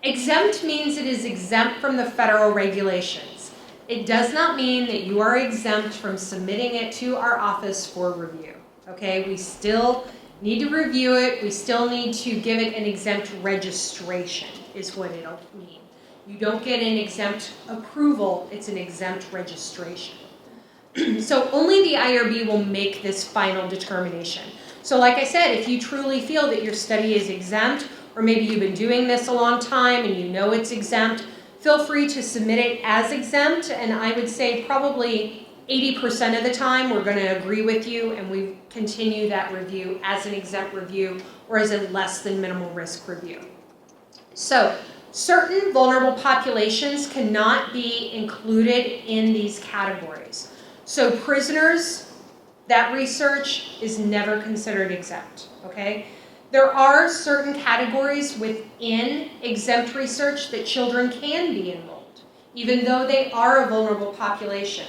A: Exempt means it is exempt from the federal regulations. It does not mean that you are exempt from submitting it to our office for review. Okay, we still need to review it. We still need to give it an exempt registration, is what it'll mean. You don't get an exempt approval, it's an exempt registration. So only the IRB will make this final determination. So like I said, if you truly feel that your study is exempt, or maybe you've been doing this a long time and you know it's exempt, feel free to submit it as exempt, and I would say probably 80% of the time we're going to agree with you and we continue that review as an exempt review or as a less than minimal risk review. So certain vulnerable populations cannot be included in these categories. So prisoners, that research is never considered exempt, okay? There are certain categories within exempt research that children can be enrolled, even though they are a vulnerable population.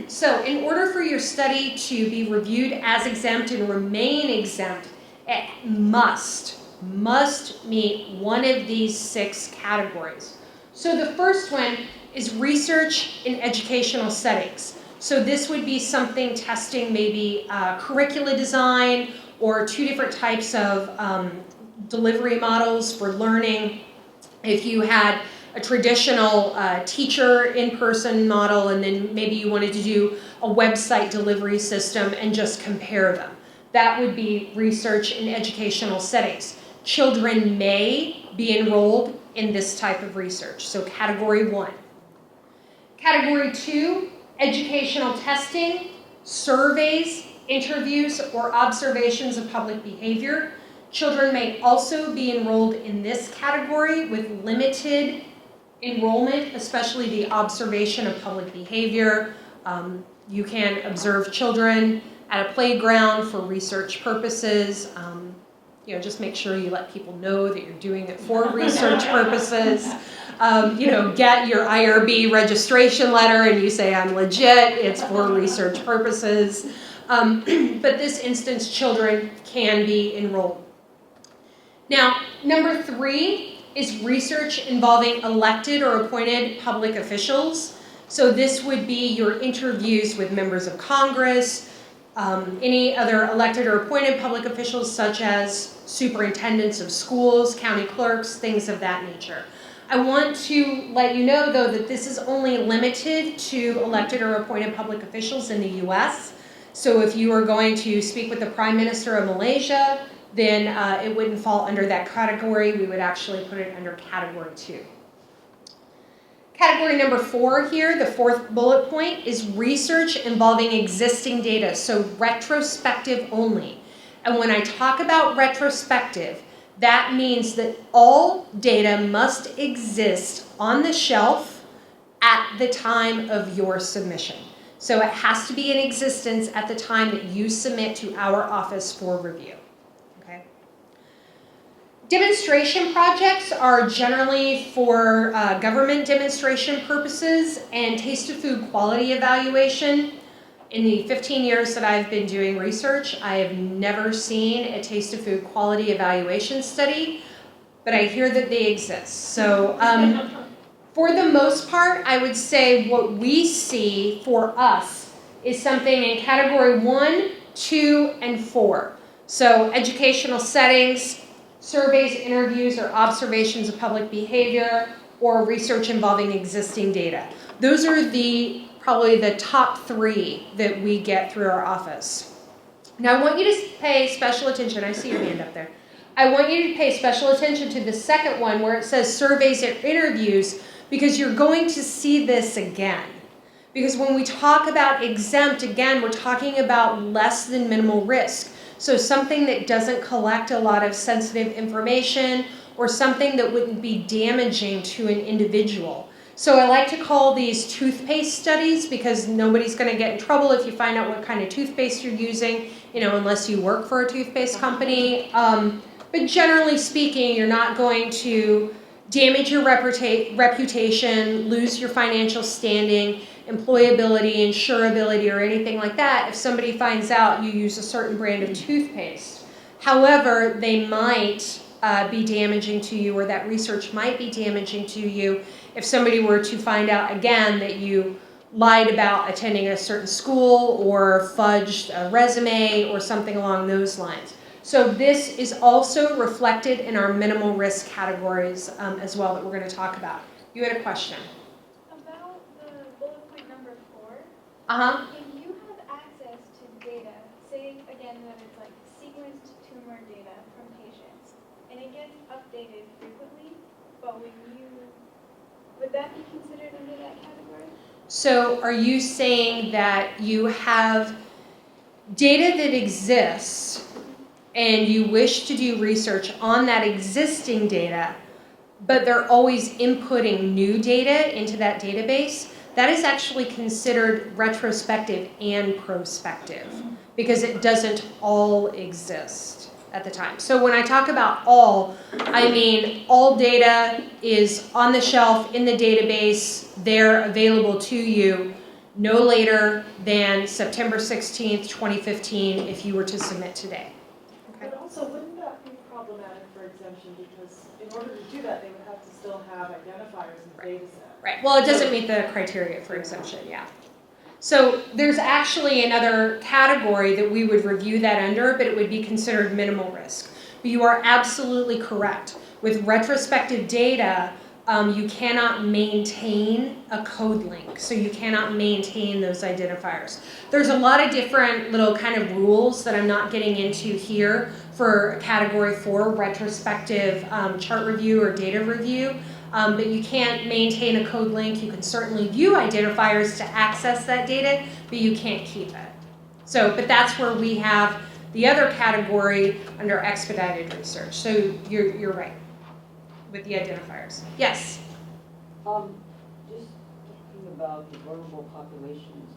A: So in order for your study to be reviewed as exempt and remain exempt, it must meet one of these 6 categories. So the first one is research in educational settings. So this would be something testing maybe curricula design or 2 different types of delivery models for learning. If you had a traditional teacher in-person model and then maybe you wanted to do a website delivery system and just compare them. That would be research in educational settings. Children may be enrolled in this type of research, so category 1. Category 2, educational testing, surveys, interviews, or observations of public behavior. Children may also be enrolled in this category with limited enrollment, especially the observation of public behavior. You can observe children at a playground for research purposes. Just make sure you let people know that you're doing it for research purposes. Get your IRB registration letter and you say, I'm legit, it's for research purposes. But this instance, children can be enrolled. Now, number 3 is research involving elected or appointed public officials. So this would be your interviews with members of Congress, any other elected or appointed public officials such as superintendents of schools, county clerks, things of that nature. I want to let you know, though, that this is only limited to elected or appointed public officials in the U.S. So if you are going to speak with the Prime Minister of Malaysia, then it wouldn't fall under that category. We would actually put it under category 2. Category number 4 here, the 4th bullet point, is research involving existing data, so retrospective only. And when I talk about retrospective, that means that all data must exist on the shelf at the time of your submission. So it has to be in existence at the time that you submit to our office for review. Okay. Demonstration projects are generally for government demonstration purposes and taste of food quality evaluation. In the 15 years that I've been doing research, I have never seen a taste of food quality evaluation study, but I hear that they exist. So for the most part, I would say what we see for us is something in category 1, 2, and 4. So educational settings, surveys, interviews, or observations of public behavior, or research involving existing data. Those are probably the top 3 that we get through our office. Now I want you to pay special attention. I see your hand up there. I want you to pay special attention to the second one where it says surveys or interviews, because you're going to see this again. Because when we talk about exempt, again, we're talking about less than minimal risk. So something that doesn't collect a lot of sensitive information or something that wouldn't be damaging to an individual. So I like to call these toothpaste studies because nobody's going to get in trouble if you find out what kind of toothpaste you're using, unless you work for a toothpaste company. But generally speaking, you're not going to damage your reputation, lose your financial standing, employability, insurability, or anything like that if somebody finds out you use a certain brand of toothpaste. However, they might be damaging to you, or that research might be damaging to you if somebody were to find out again that you lied about attending a certain school or fudged a resume or something along those lines. So this is also reflected in our minimal risk categories as well that we're going to talk about. You had a question.
H: About the bullet point number 4.
A: Uh-huh.
H: If you have access to data, say again that it's like sequenced tumor data from patients, and it gets updated frequently, but would that be considered under that category?
A: So are you saying that you have data that exists and you wish to do research on that existing data, but they're always inputting new data into that database? That is actually considered retrospective and prospective because it doesn't all exist at the time. So when I talk about all, I mean all data is on the shelf in the database. They're available to you no later than September 16th, 2015 if you were to submit today.
J: But also, wouldn't that be problematic for exemption? Because in order to do that, they would have to still have identifiers in the data set.
A: Right. Well, it doesn't meet the criteria for exemption, yeah. So there's actually another category that we would review that under, but it would be considered minimal risk. But you are absolutely correct. With retrospective data, you cannot maintain a code link, so you cannot maintain those identifiers. There's a lot of different little kind of rules that I'm not getting into here for category 4, retrospective chart review or data review, but you can't maintain a code link. You can certainly view identifiers to access that data, but you can't keep it. So, but that's where we have the other category under expedited research. So you're right with the identifiers. Yes?
K: Just talking about the vulnerable populations,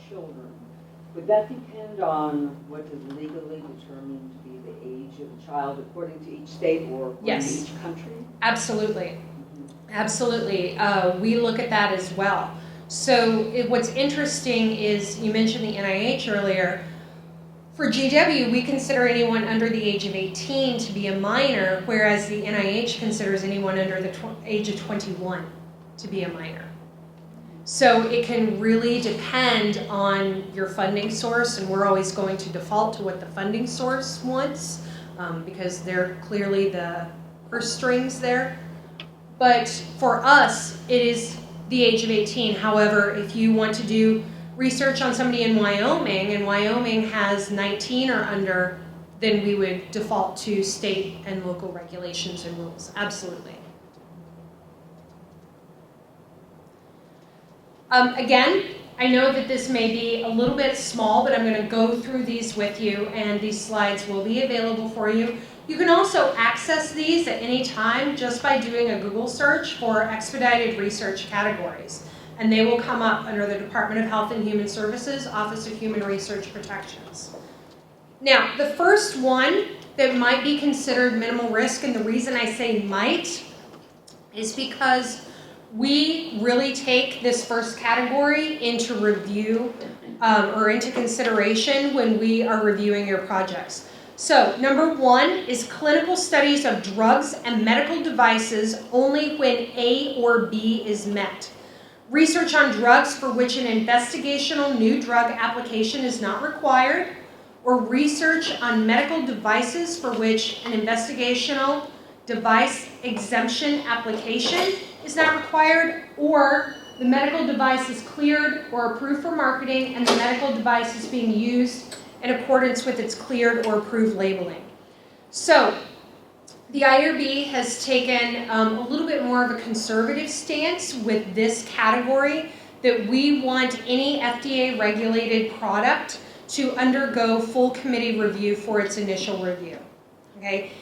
K: children, would that depend on what is legally determined to be the age of the child according to each state or according to each country?
A: Absolutely. Absolutely. We look at that as well. So what's interesting is you mentioned the NIH earlier. For GW, we consider anyone under the age of 18 to be a minor, whereas the NIH considers anyone under the age of 21 to be a minor. So it can really depend on your funding source, and we're always going to default to what the funding source wants because they're clearly the purse strings there. But for us, it is the age of 18. However, if you want to do research on somebody in Wyoming, and Wyoming has 19 or under, then we would default to state and local regulations and rules. Absolutely. Again, I know that this may be a little bit small, but I'm going to go through these with you, and these slides will be available for you. You can also access these at any time just by doing a Google search for expedited research categories, and they will come up under the Department of Health and Human Services, Office of Human Research Protections. Now, the first one that might be considered minimal risk, and the reason I say might, is because we really take this first category into review or into consideration when we are reviewing your projects. So, number one is clinical studies of drugs and medical devices only when A or B is met. Research on drugs for which an investigational new drug application is not required, or research on medical devices for which an investigational device exemption application is not required, or the medical device is cleared or approved for marketing and the medical device is being used in accordance with its cleared or approved labeling. So, the IRB has taken a little bit more of a conservative stance with this category, that we want any FDA-regulated product to undergo full committee review for its initial review. Okay?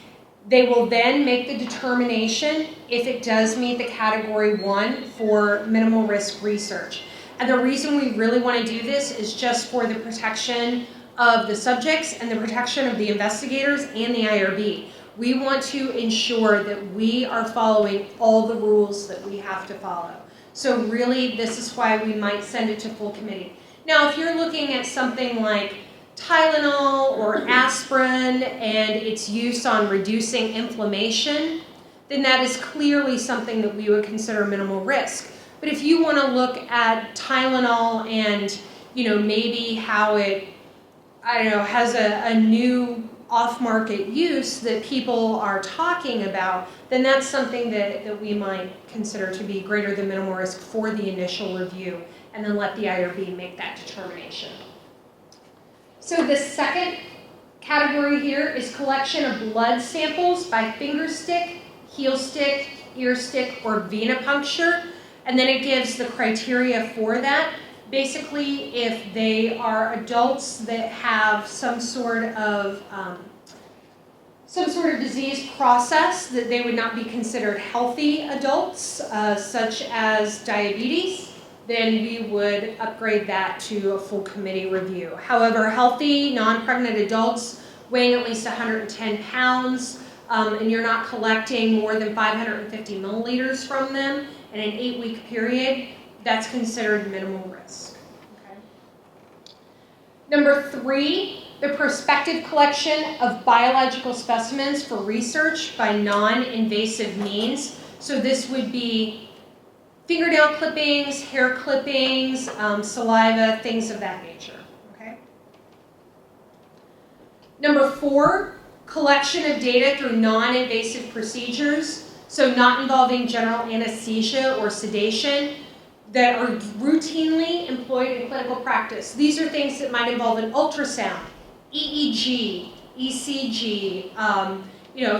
A: They will then make the determination if it does meet the category 1 for minimal risk research. And the reason we really want to do this is just for the protection of the subjects and the protection of the investigators and the IRB. We want to ensure that we are following all the rules that we have to follow. So really, this is why we might send it to full committee. Now, if you're looking at something like Tylenol or aspirin and its use on reducing inflammation, then that is clearly something that we would consider minimal risk. But if you want to look at Tylenol and, maybe how it, has a new off-market use that people are talking about, then that's something that we might consider to be greater than minimal risk for the initial review, and then let the IRB make that determination. So the second category here is collection of blood samples by finger stick, heel stick, ear stick, or venipuncture, and then it gives the criteria for that. Basically, if they are adults that have some sort of disease process, that they would not be considered healthy adults, such as diabetes, then we would upgrade that to a full committee review. However, healthy, non-pregnant adults weighing at least 110 pounds, and you're not collecting more than 550 milliliters from them in an 8-week period, that's considered minimal risk. Okay. Number 3, the prospective collection of biological specimens for research by non-invasive means. So this would be fingernail clippings, hair clippings, saliva, things of that nature. Okay. Number 4, collection of data through non-invasive procedures, so not involving general anesthesia or sedation, that are routinely employed in clinical practice. These are things that might involve an ultrasound, EEG, ECG,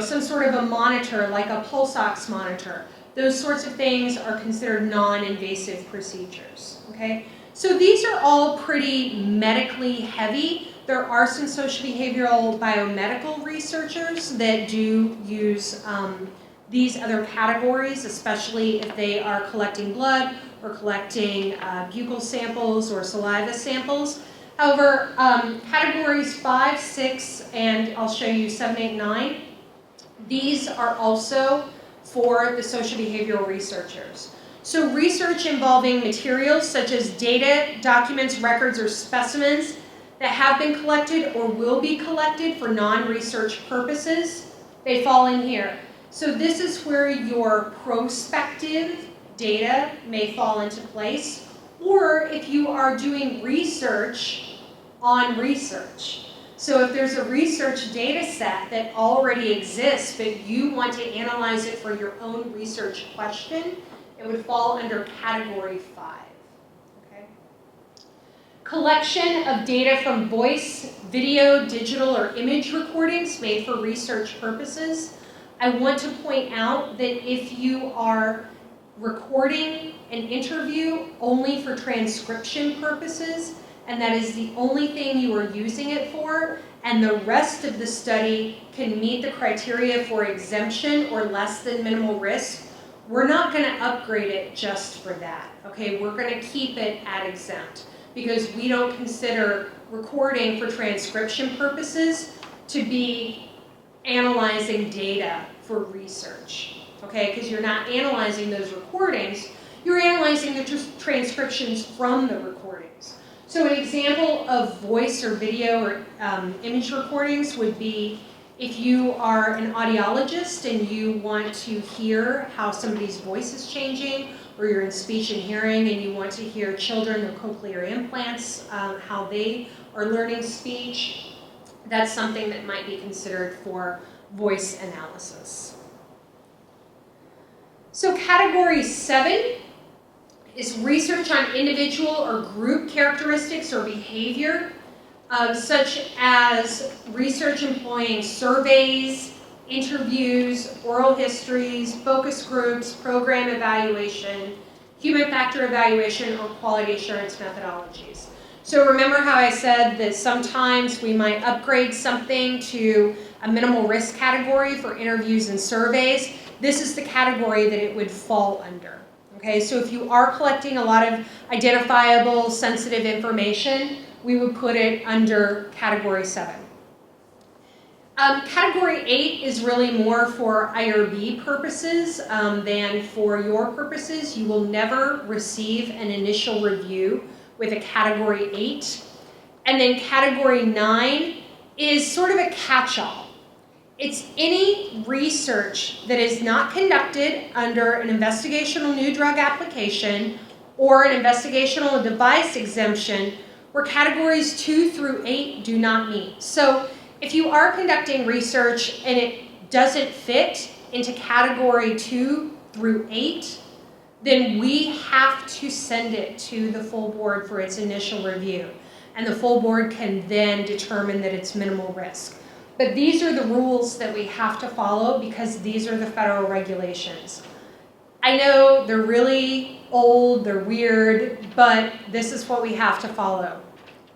A: some sort of a monitor like a pulse ox monitor. Those sorts of things are considered non-invasive procedures, okay? So these are all pretty medically heavy. There are some social behavioral biomedical researchers that do use these other categories, especially if they are collecting blood or collecting buccal samples or saliva samples. However, categories 5, 6, and I'll show you 7, 8, 9, these are also for the social behavioral researchers. So research involving materials such as data, documents, records, or specimens that have been collected or will be collected for non-research purposes, they fall in here. So this is where your prospective data may fall into place, or if you are doing research on research. So if there's a research data set that already exists, but you want to analyze it for your own research question, it would fall under category 5. Okay? Collection of data from voice, video, digital, or image recordings made for research purposes. I want to point out that if you are recording an interview only for transcription purposes, and that is the only thing you are using it for, and the rest of the study can meet the criteria for exemption or less than minimal risk, we're not going to upgrade it just for that, okay? We're going to keep it at exempt because we don't consider recording for transcription purposes to be analyzing data for research, okay? Because you're not analyzing those recordings, you're analyzing the transcriptions from the recordings. So an example of voice or video or image recordings would be if you are an audiologist and you want to hear how somebody's voice is changing, or you're in speech and hearing and you want to hear children with cochlear implants, how they are learning speech, that's something that might be considered for voice analysis. So category 7 is research on individual or group characteristics or behavior, such as research employing surveys, interviews, oral histories, focus groups, program evaluation, human factor evaluation, or quality assurance methodologies. So remember how I said that sometimes we might upgrade something to a minimal risk category for interviews and surveys? This is the category that it would fall under. Okay, so if you are collecting a lot of identifiable, sensitive information, we would put it under category 7. Category 8 is really more for IRB purposes than for your purposes. You will never receive an initial review with a category 8. And then category 9 is sort of a catch-all. It's any research that is not conducted under an investigational new drug application or an investigational device exemption where categories 2 through 8 do not meet. So if you are conducting research and it doesn't fit into category 2 through 8, then we have to send it to the full board for its initial review. And the full board can then determine that it's minimal risk. But these are the rules that we have to follow because these are the federal regulations. I know they're really old, they're weird, but this is what we have to follow.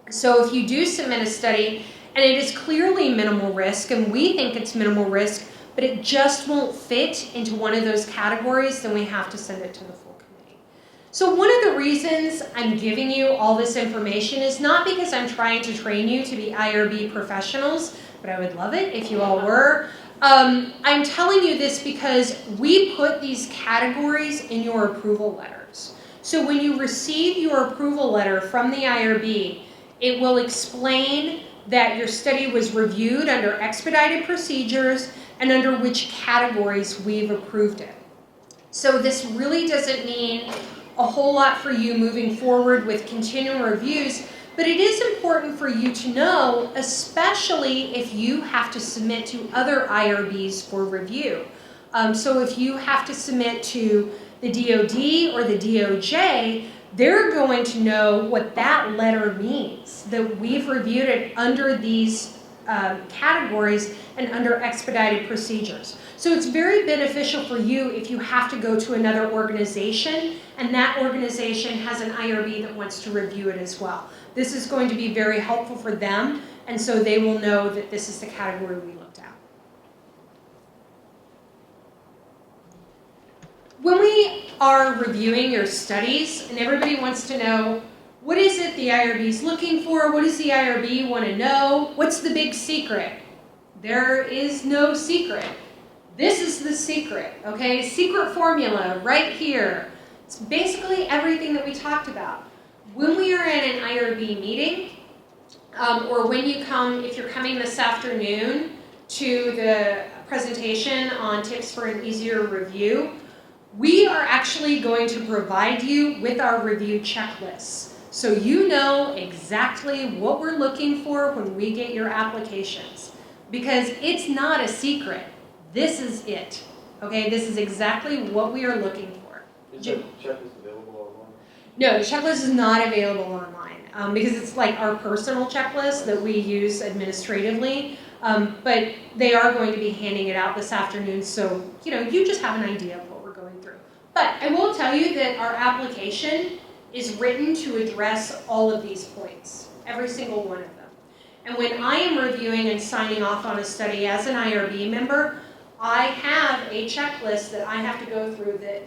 A: So if you do submit a study and it is clearly minimal risk and we think it's minimal risk, but it just won't fit into one of those categories, then we have to send it to the full committee. So one of the reasons I'm giving you all this information is not because I'm trying to train you to be IRB professionals, but I would love it if you all were. I'm telling you this because we put these categories in your approval letters. So when you receive your approval letter from the IRB, it will explain that your study was reviewed under expedited procedures and under which categories we've approved it. So this really doesn't mean a whole lot for you moving forward with continual reviews, but it is important for you to know, especially if you have to submit to other IRBs for review. So if you have to submit to the DOD or the DOJ, they're going to know what that letter means, that we've reviewed it under these categories and under expedited procedures. So it's very beneficial for you if you have to go to another organization and that organization has an IRB that wants to review it as well. This is going to be very helpful for them, and so they will know that this is the category we looked at. When we are reviewing your studies, and everybody wants to know, what is it the IRB is looking for? What does the IRB want to know? What's the big secret? There is no secret. This is the secret, okay? Secret formula right here. It's basically everything that we talked about. When we are in an IRB meeting, or when you come, if you're coming this afternoon to the presentation on tips for an easier review, we are actually going to provide you with our review checklists. So you know exactly what we're looking for when we get your applications. Because it's not a secret. This is it. Okay, this is exactly what we are looking for.
B: Is the checklist available online?
A: No, the checklist is not available online because it's like our personal checklist that we use administratively. But they are going to be handing it out this afternoon, so you just have an idea of what we're going through. But I will tell you that our application is written to address all of these points, every single one of them. And when I am reviewing and signing off on a study as an IRB member, I have a checklist that I have to go through that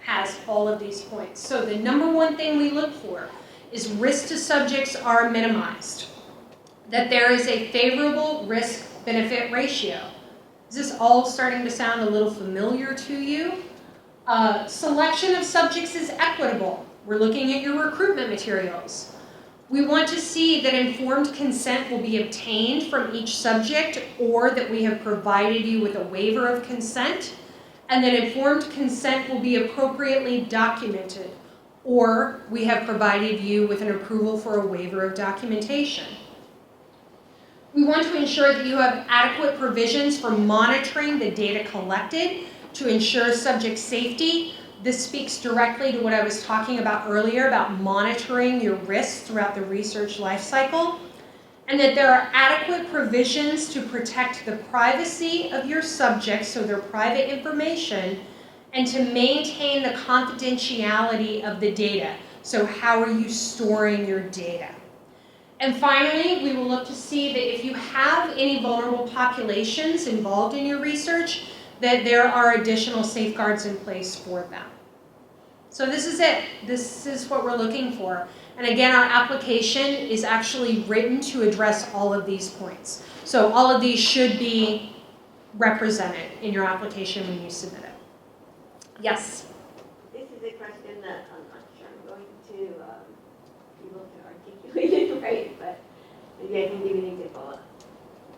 A: has all of these points. So the number one thing we look for is risk to subjects are minimized, that there is a favorable risk-benefit ratio. Is this all starting to sound a little familiar to you? Selection of subjects is equitable. We're looking at your recruitment materials. We want to see that informed consent will be obtained from each subject, or that we have provided you with a waiver of consent, and that informed consent will be appropriately documented, or we have provided you with an approval for a waiver of documentation. We want to ensure that you have adequate provisions for monitoring the data collected to ensure subject safety. This speaks directly to what I was talking about earlier about monitoring your risks throughout the research life cycle, and that there are adequate provisions to protect the privacy of your subjects, so their private information, and to maintain the confidentiality of the data. So how are you storing your data? And finally, we will look to see that if you have any vulnerable populations involved in your research, that there are additional safeguards in place for them. So this is it. This is what we're looking for. And again, our application is actually written to address all of these points. So all of these should be represented in your application when you submit it. Yes?
L: This is a question that I'm not sure I'm going to be able to articulate it right, but maybe I can give you an example.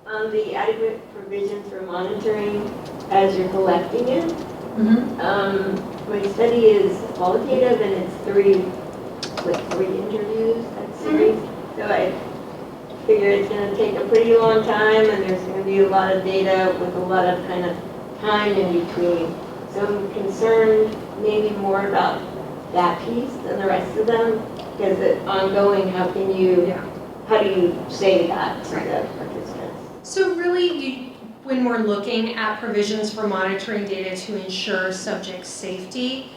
L: The adequate provisions for monitoring as you're collecting it. My study is qualitative and it's three interviews at series. So I figure it's going to take a pretty long time and there's going to be a lot of data with a lot of kind of time in between. So I'm concerned maybe more about that piece than the rest of them, because it's ongoing. How do you say that to the participants?
A: So really, when we're looking at provisions for monitoring data to ensure subject safety,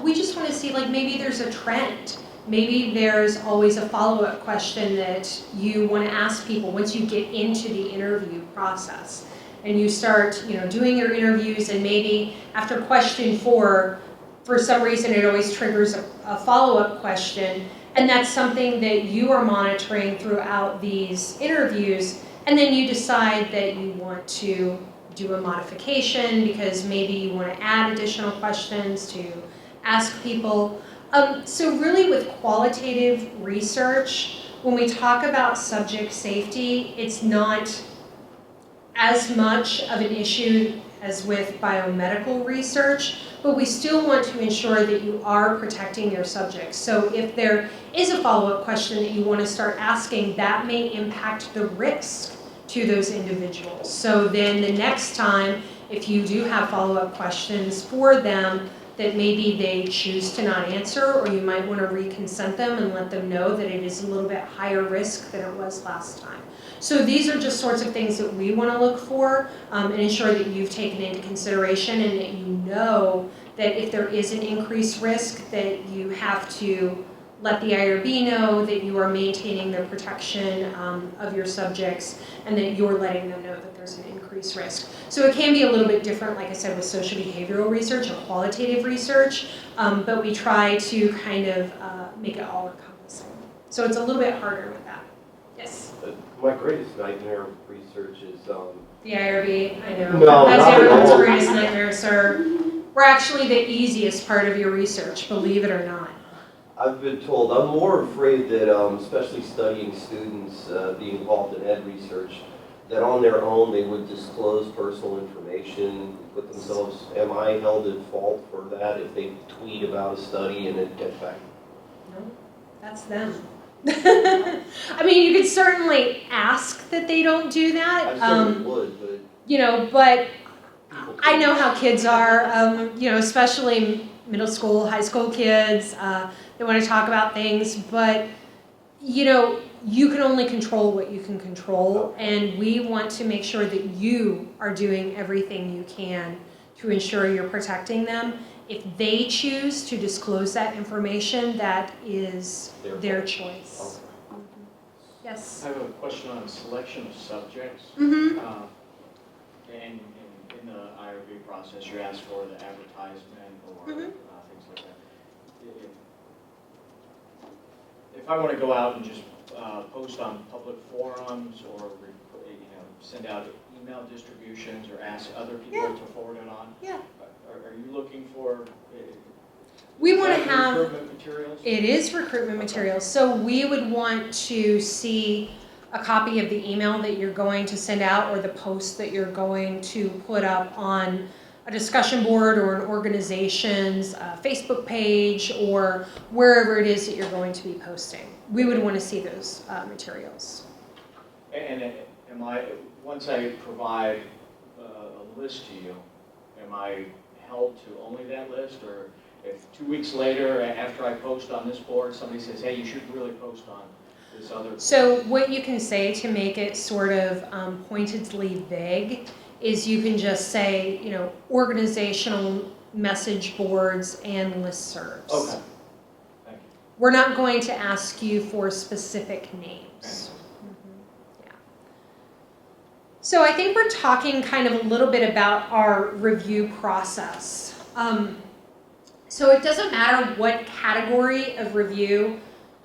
A: we just want to see, like, maybe there's a trend. Maybe there's always a follow-up question that you want to ask people once you get into the interview process. And you start, doing your interviews, and maybe after question 4, for some reason it always triggers a follow-up question, and that's something that you are monitoring throughout these interviews, and then you decide that you want to do a modification because maybe you want to add additional questions to ask people. So really with qualitative research, when we talk about subject safety, it's not as much of an issue as with biomedical research, but we still want to ensure that you are protecting your subjects. So if there is a follow-up question that you want to start asking, that may impact the risk to those individuals. So then the next time, if you do have follow-up questions for them that maybe they choose to not answer, or you might want to reconsent them and let them know that it is a little bit higher risk than it was last time. So these are just sorts of things that we want to look for and ensure that you've taken into consideration, and that you know that if there is an increased risk, that you have to let the IRB know that you are maintaining the protection of your subjects, and that you're letting them know that there's an increased risk. So it can be a little bit different, like I said, with social behavioral research or qualitative research, but we try to kind of make it all encompassing. So it's a little bit harder with that. Yes?
B: My greatest nightmare research is...
A: The IRB, I know.
B: No,
A: that's
B: not at
A: everyone's
B: all.
A: greatest nightmare, sir. We're actually the easiest part of your research, believe it or not.
B: I've been told, I'm more afraid that, especially studying students being involved in ed research, that on their own they would disclose personal information, put themselves, am I held at fault for that if they tweet about a study and it gets back?
A: No, that's them. I mean, you could certainly ask that they don't do that.
B: I certainly would, but...
A: but I know how kids are, especially middle school, high school kids. They want to talk about things, but, you can only control what you can control, and we want to make sure that you are doing everything you can to ensure you're protecting them. If they choose to disclose that information, that is their choice. Yes?
F: I have a question on selection of subjects.
A: Mm-hmm.
F: And in the IRB process, you ask for the advertisement or things like that. If I want to go out and just post on public forums or send out email distributions or ask other people to forward it on, are you looking for?
A: We want to have
F: recruitment materials?
A: It is recruitment materials. So we would want to see a copy of the email that you're going to send out or the post that you're going to put up on a discussion board or an organization's Facebook page or wherever it is that you're going to be posting. We would want to see those materials.
F: And once I provide a list to you, am I held to only that list? Or if 2 weeks later, after I post on this board, somebody says, hey, you should really post on this other board?
A: So what you can say to make it sort of pointedly vague is you can just say, organizational message boards and listservs.
F: Okay. Thank you.
A: We're not going to ask you for specific names. Yeah. So I think we're talking kind of a little bit about our review process. So it doesn't matter what category of review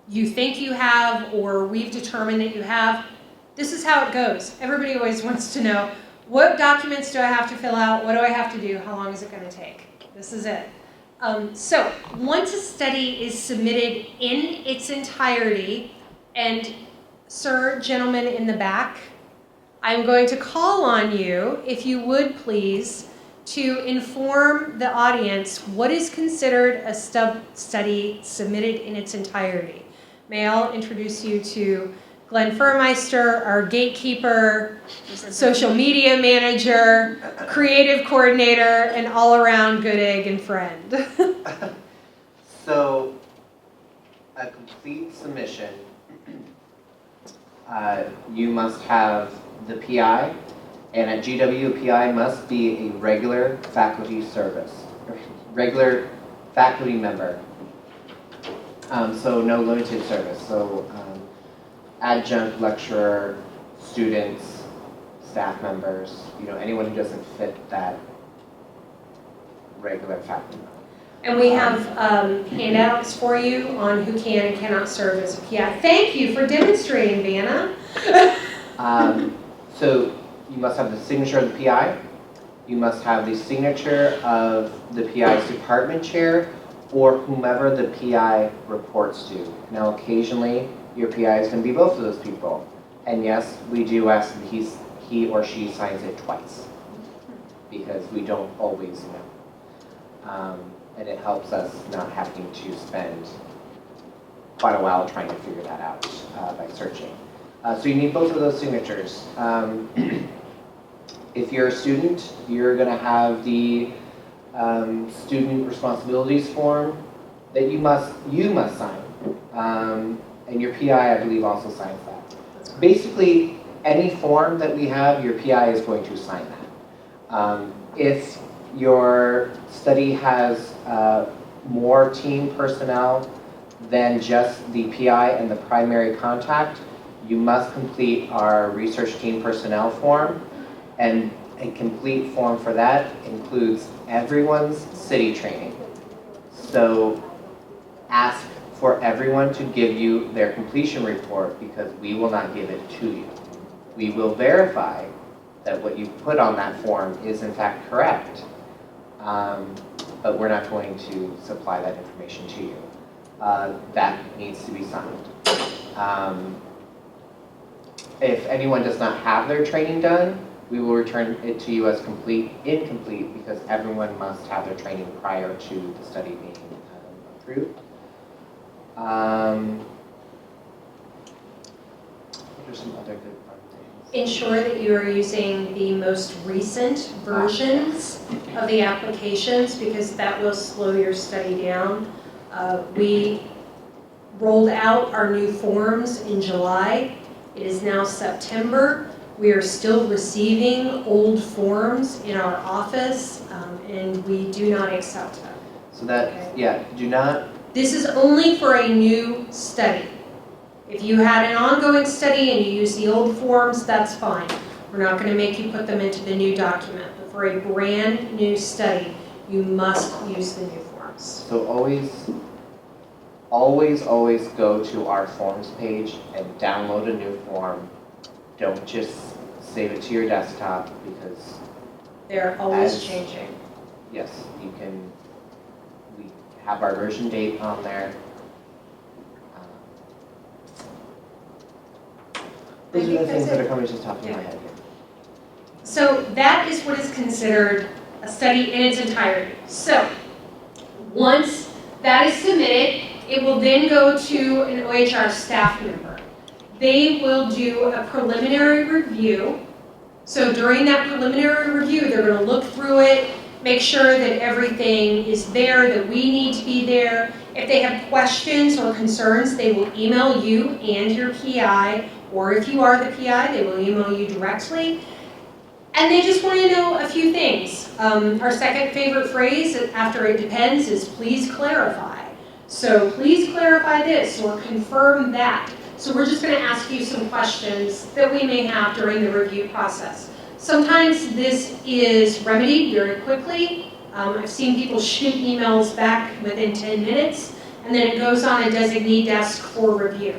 A: you think you have or we've determined that you have. This is how it goes. Everybody always wants to know, what documents do I have to fill out? What do I have to do? How long is it going to take? This is it. So once a study is submitted in its entirety, and sir, gentlemen in the back, I'm going to call on you, if you would please, to inform the audience what is considered a study submitted in its entirety. May I introduce you to Glenn Furmeister, our gatekeeper, social media manager, creative coordinator, and all-around good egg and friend.
M: So, a complete submission, you must have the PI, and at GW, a PI must be a regular faculty regular faculty member. So no limited service. So adjunct, lecturer, students, staff members, anyone who doesn't fit that regular faculty member.
A: And we have handouts for you on who can and cannot serve as a PI. Thank you for demonstrating, Vanna.
M: So you must have the signature of the PI. You must have the signature of the PI's department chair or whomever the PI reports to. Now, occasionally, your PI is going to be both of those people. And yes, we do ask that he or she signs it twice because we don't always know. And it helps us not having to spend quite a while trying to figure that out by searching. So you need both of those signatures. If you're a student, you're going to have the student responsibilities form that you must sign. And your PI, I believe, also signs that. Basically, any form that we have, your PI is going to sign that. If your study has more team personnel than just the PI and the primary contact, you must complete our research team personnel form. And a complete form for that includes everyone's city training. So ask for everyone to give you their completion report because we will not give it to you. We will verify that what you put on that form is in fact correct, but we're not going to supply that information to you. That needs to be signed. If anyone does not have their training done, we will return it to you as incomplete because everyone must have their training prior to the study being approved. What are some other good fun things?
A: Ensure that you are using the most recent versions of the applications because that will slow your study down. We rolled out our new forms in July. It is now September. We are still receiving old forms in our office, and we do not accept them.
M: So that,
A: Okay.
M: yeah, do not,
A: This is only for a new study. If you had an ongoing study and you use the old forms, that's fine. We're not going to make you put them into the new document. But for a brand new study, you must use the new forms.
M: so always go to our forms page and download a new form. Don't just save it to your desktop because,
A: They're always
M: As-
A: changing.
M: yes, we have our version date on there. Those
A: think
M: are the
A: that's
M: things that
A: it.
M: are coming to the top of my
A: Yeah.
M: head here.
A: So that is what is considered a study in its entirety. So once that is submitted, it will then go to an OHR staff member. They will do a preliminary review. So during that preliminary review, they're going to look through it, make sure that everything is there, that we need to be there. If they have questions or concerns, they will email you and your PI, or if you are the PI, they will email you directly. And they just want to know a few things. Our second favorite phrase after it depends is please clarify. So please clarify this or confirm that. So we're just going to ask you some questions that we may have during the review process. Sometimes this is remedied very quickly. I've seen people shoot emails back within 10 minutes, and then it goes on a designee desk for review.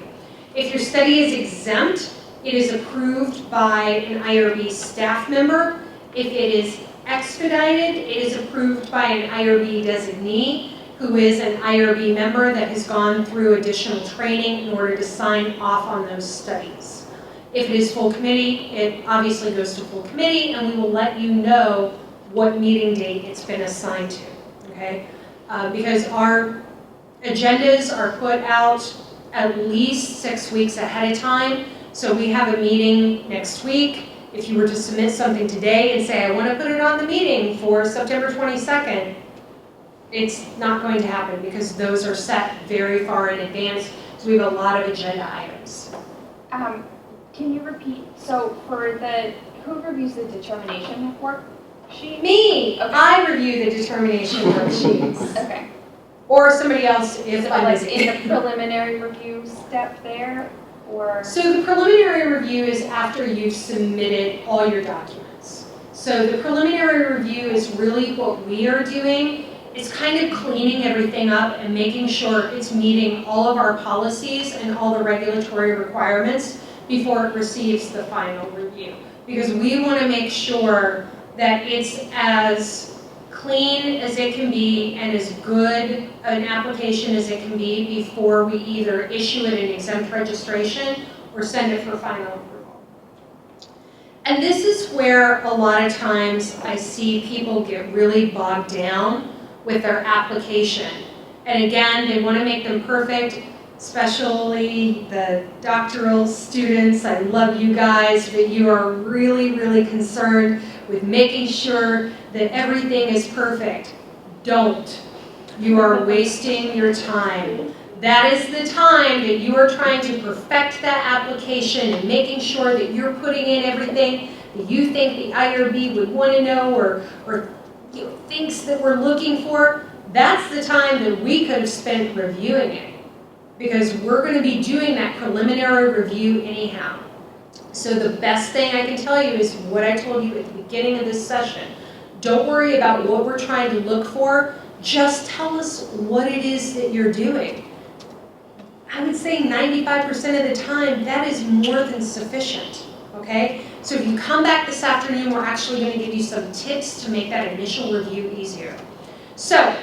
A: If your study is exempt, it is approved by an IRB staff member. If it is expedited, it is approved by an IRB designee, who is an IRB member that has gone through additional training in order to sign off on those studies. If it is full committee, it obviously goes to full committee, and we will let you know what meeting date it's been assigned to, okay? Because our agendas are put out at least 6 weeks ahead of time. So we have a meeting next week. If you were to submit something today and say, I want to put it on the meeting for September 22nd, it's not going to happen because those are set very far in advance. So we have a lot of agenda items.
E: Can you repeat, so for who reviews the determination worksheet?
A: Me!
E: Okay.
A: I review the determination worksheets.
E: Okay.
A: Or somebody else if
E: So
A: I'm
E: like
A: busy.
E: in the preliminary review step there, or?
A: So the preliminary review is after you've submitted all your documents. So the preliminary review is really what we are doing. It's kind of cleaning everything up and making sure it's meeting all of our policies and all the regulatory requirements before it receives the final review. Because we want to make sure that it's as clean as it can be and as good an application as it can be before we either issue it an exempt registration or send it for final approval. And this is where a lot of times I see people get really bogged down with their application. And again, they want to make them perfect, especially the doctoral students. I love you guys, but you are really, really concerned with making sure that everything is perfect. Don't. You are wasting your time. That is the time that you are trying to perfect that application and making sure that you're putting in everything that you think the IRB would want to know or thinks that we're looking for. That's the time that we could have spent reviewing it, because we're going to be doing that preliminary review anyhow. So the best thing I can tell you is what I told you at the beginning of this session. Don't worry about what we're trying to look for. Just tell us what it is that you're doing. I would say 95% of the time, that is more than sufficient, okay? So if you come back this afternoon, we're actually going to give you some tips to make that initial review easier. So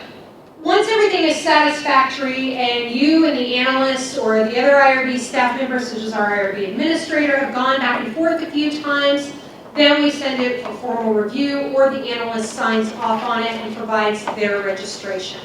A: once everything is satisfactory and you and the analyst or the other IRB staff members, such as our IRB administrator, have gone back and forth a few times, then we send it for formal review, or the analyst signs off on it and provides their registration.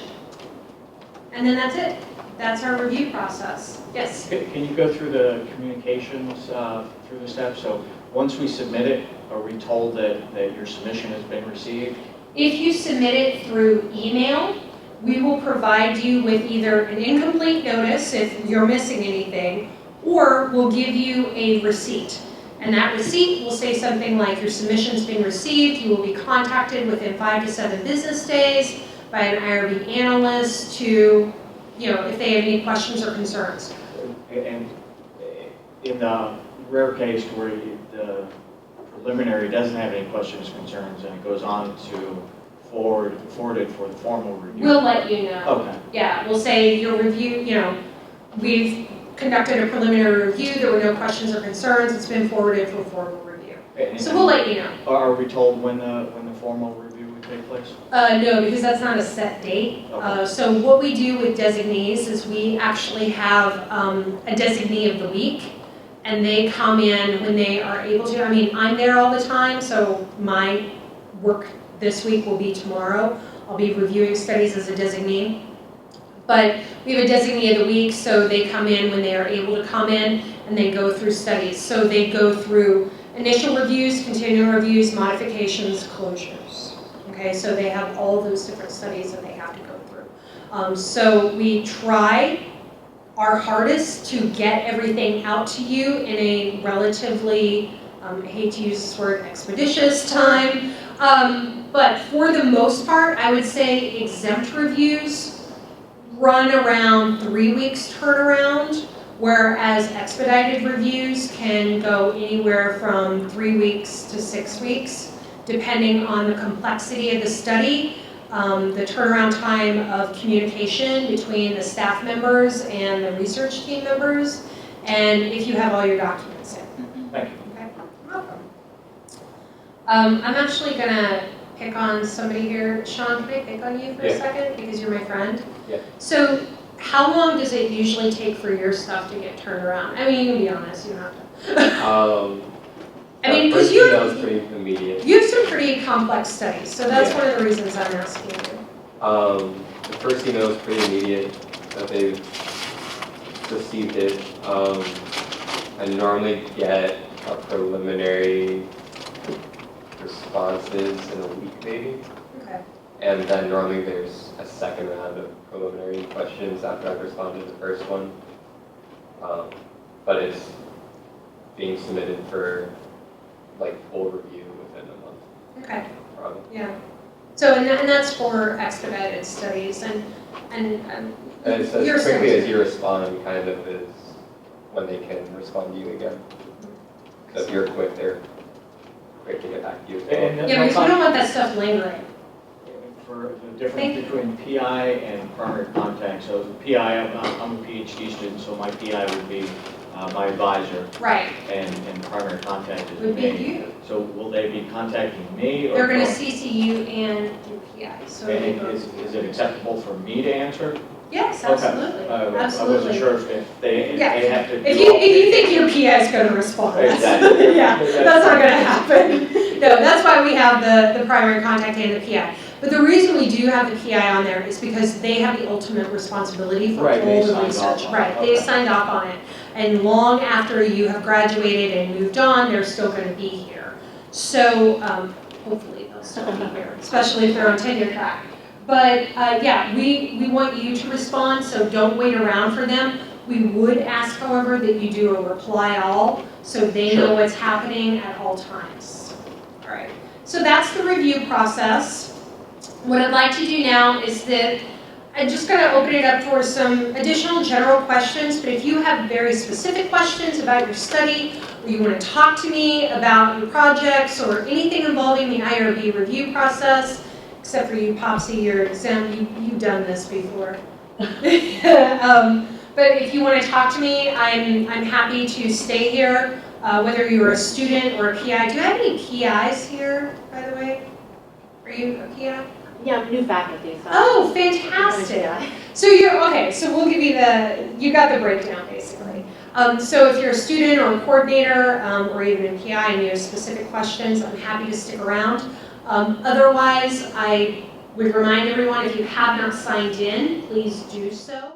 A: And then that's it. That's our review process. Yes?
F: Can you go through the communications through the steps? So once we submit it, are we told that your submission has been received?
A: If you submit it through email, we will provide you with either an incomplete notice if you're missing anything, or we'll give you a receipt. And that receipt will say something like, your submission's been received, you will be contacted within 5 to 7 business days by an IRB analyst to, if they have any questions or concerns.
F: And in the rare case where the preliminary doesn't have any questions or concerns and it goes on to forwarded for the formal review.
A: We'll let you know.
F: Okay.
A: Yeah, we'll say your review, we've conducted a preliminary review, there were no questions or concerns, it's been forwarded for formal review. So we'll let you know.
F: Are we told when the formal review would take place?
A: No, because that's not a set date.
F: Okay.
A: So what we do with designees is we actually have a designee of the week, and they come in when they are able to. I mean, I'm there all the time, so my work this week will be tomorrow. I'll be reviewing studies as a designee. But we have a designee of the week, so they come in when they are able to come in, and they go through studies. So they go through initial reviews, continuing reviews, modifications, closures. Okay, so they have all those different studies that they have to go through. So we try our hardest to get everything out to you in a relatively, I hate to use this word, expeditious time. But for the most part, I would say exempt reviews run around 3 weeks turnaround, whereas expedited reviews can go anywhere from 3 weeks to 6 weeks, depending on the complexity of the study, the turnaround time of communication between the staff members and the research team members, and if you have all your documents in.
F: Thank you.
A: Okay, you're welcome. I'm actually gonna pick on somebody here. Sean, can I pick on you for a second? Because you're my friend.
N: Yeah.
A: So how long does it usually take for your stuff to get turned around? I mean, you can be honest, you don't have to. I mean, because you
N: was pretty immediate.
A: have some pretty complex studies, so that's
N: Yeah.
A: one of the reasons I'm asking you.
N: The first email was pretty immediate that they received it. I normally get a preliminary responses in a week maybe.
A: Okay.
N: And then normally there's a second round of preliminary questions after I've responded to the first one. But it's being submitted for like full review within a month.
A: Okay.
N: Probably.
A: Yeah. So and that's for expedited studies and
N: And it's as
A: your
N: quickly
A: studies.
N: as you respond kind of is when they can respond to you again. So if you're quick, they're quick to get back to you as well.
F: And
A: Yeah, because we don't want that stuff lingering.
F: For the difference between PI and primary contact. So the PI, I'm a PhD student, so my PI would be my advisor.
A: Right.
F: And primary contact is
A: Would be
F: me.
A: you.
F: So will they be contacting me? Or
A: They're going to CC you and your PI. So they
F: and
A: both.
F: is it acceptable for me to answer?
A: Yes,
F: Okay.
A: absolutely.
F: I
A: Absolutely.
F: wasn't sure if they
A: Yeah.
F: have to.
A: If you think your PI is going to respond,
F: Exactly.
A: yeah, that's not going to happen. No, that's why we have the primary contact and the PI. But the reason we do have the PI on there is because they have the ultimate responsibility for
F: Right,
A: all
F: they
A: the
F: signed
A: research.
F: off on it.
A: Right, they signed off on it. And long after you have graduated and moved on, they're still going to be here. So hopefully they'll still be here, especially if they're on tenure track. But yeah, we want you to respond, so don't wait around for them. We would ask, however, that you do a reply all, so they know what's happening at all times. All right, so that's the review process. What I'd like to do now is that I'm just going to open it up for some additional general questions, but if you have very specific questions about your study, or you want to talk to me about your projects, or anything involving the IRB review process, except for you, Popsy, you're exempt, you've done this before. But if you want to talk to me, I'm happy to stay here, whether you're a student or a PI. Do you have any PIs here, by the way? Are you a PI?
I: Yeah, I'm new faculty, so.
A: Oh, fantastic. So so we'll give you you got the breakdown basically. So if you're a student or a coordinator or even a PI and you have specific questions, I'm happy to stick around. Otherwise, I would remind everyone if you have not signed in, please do so.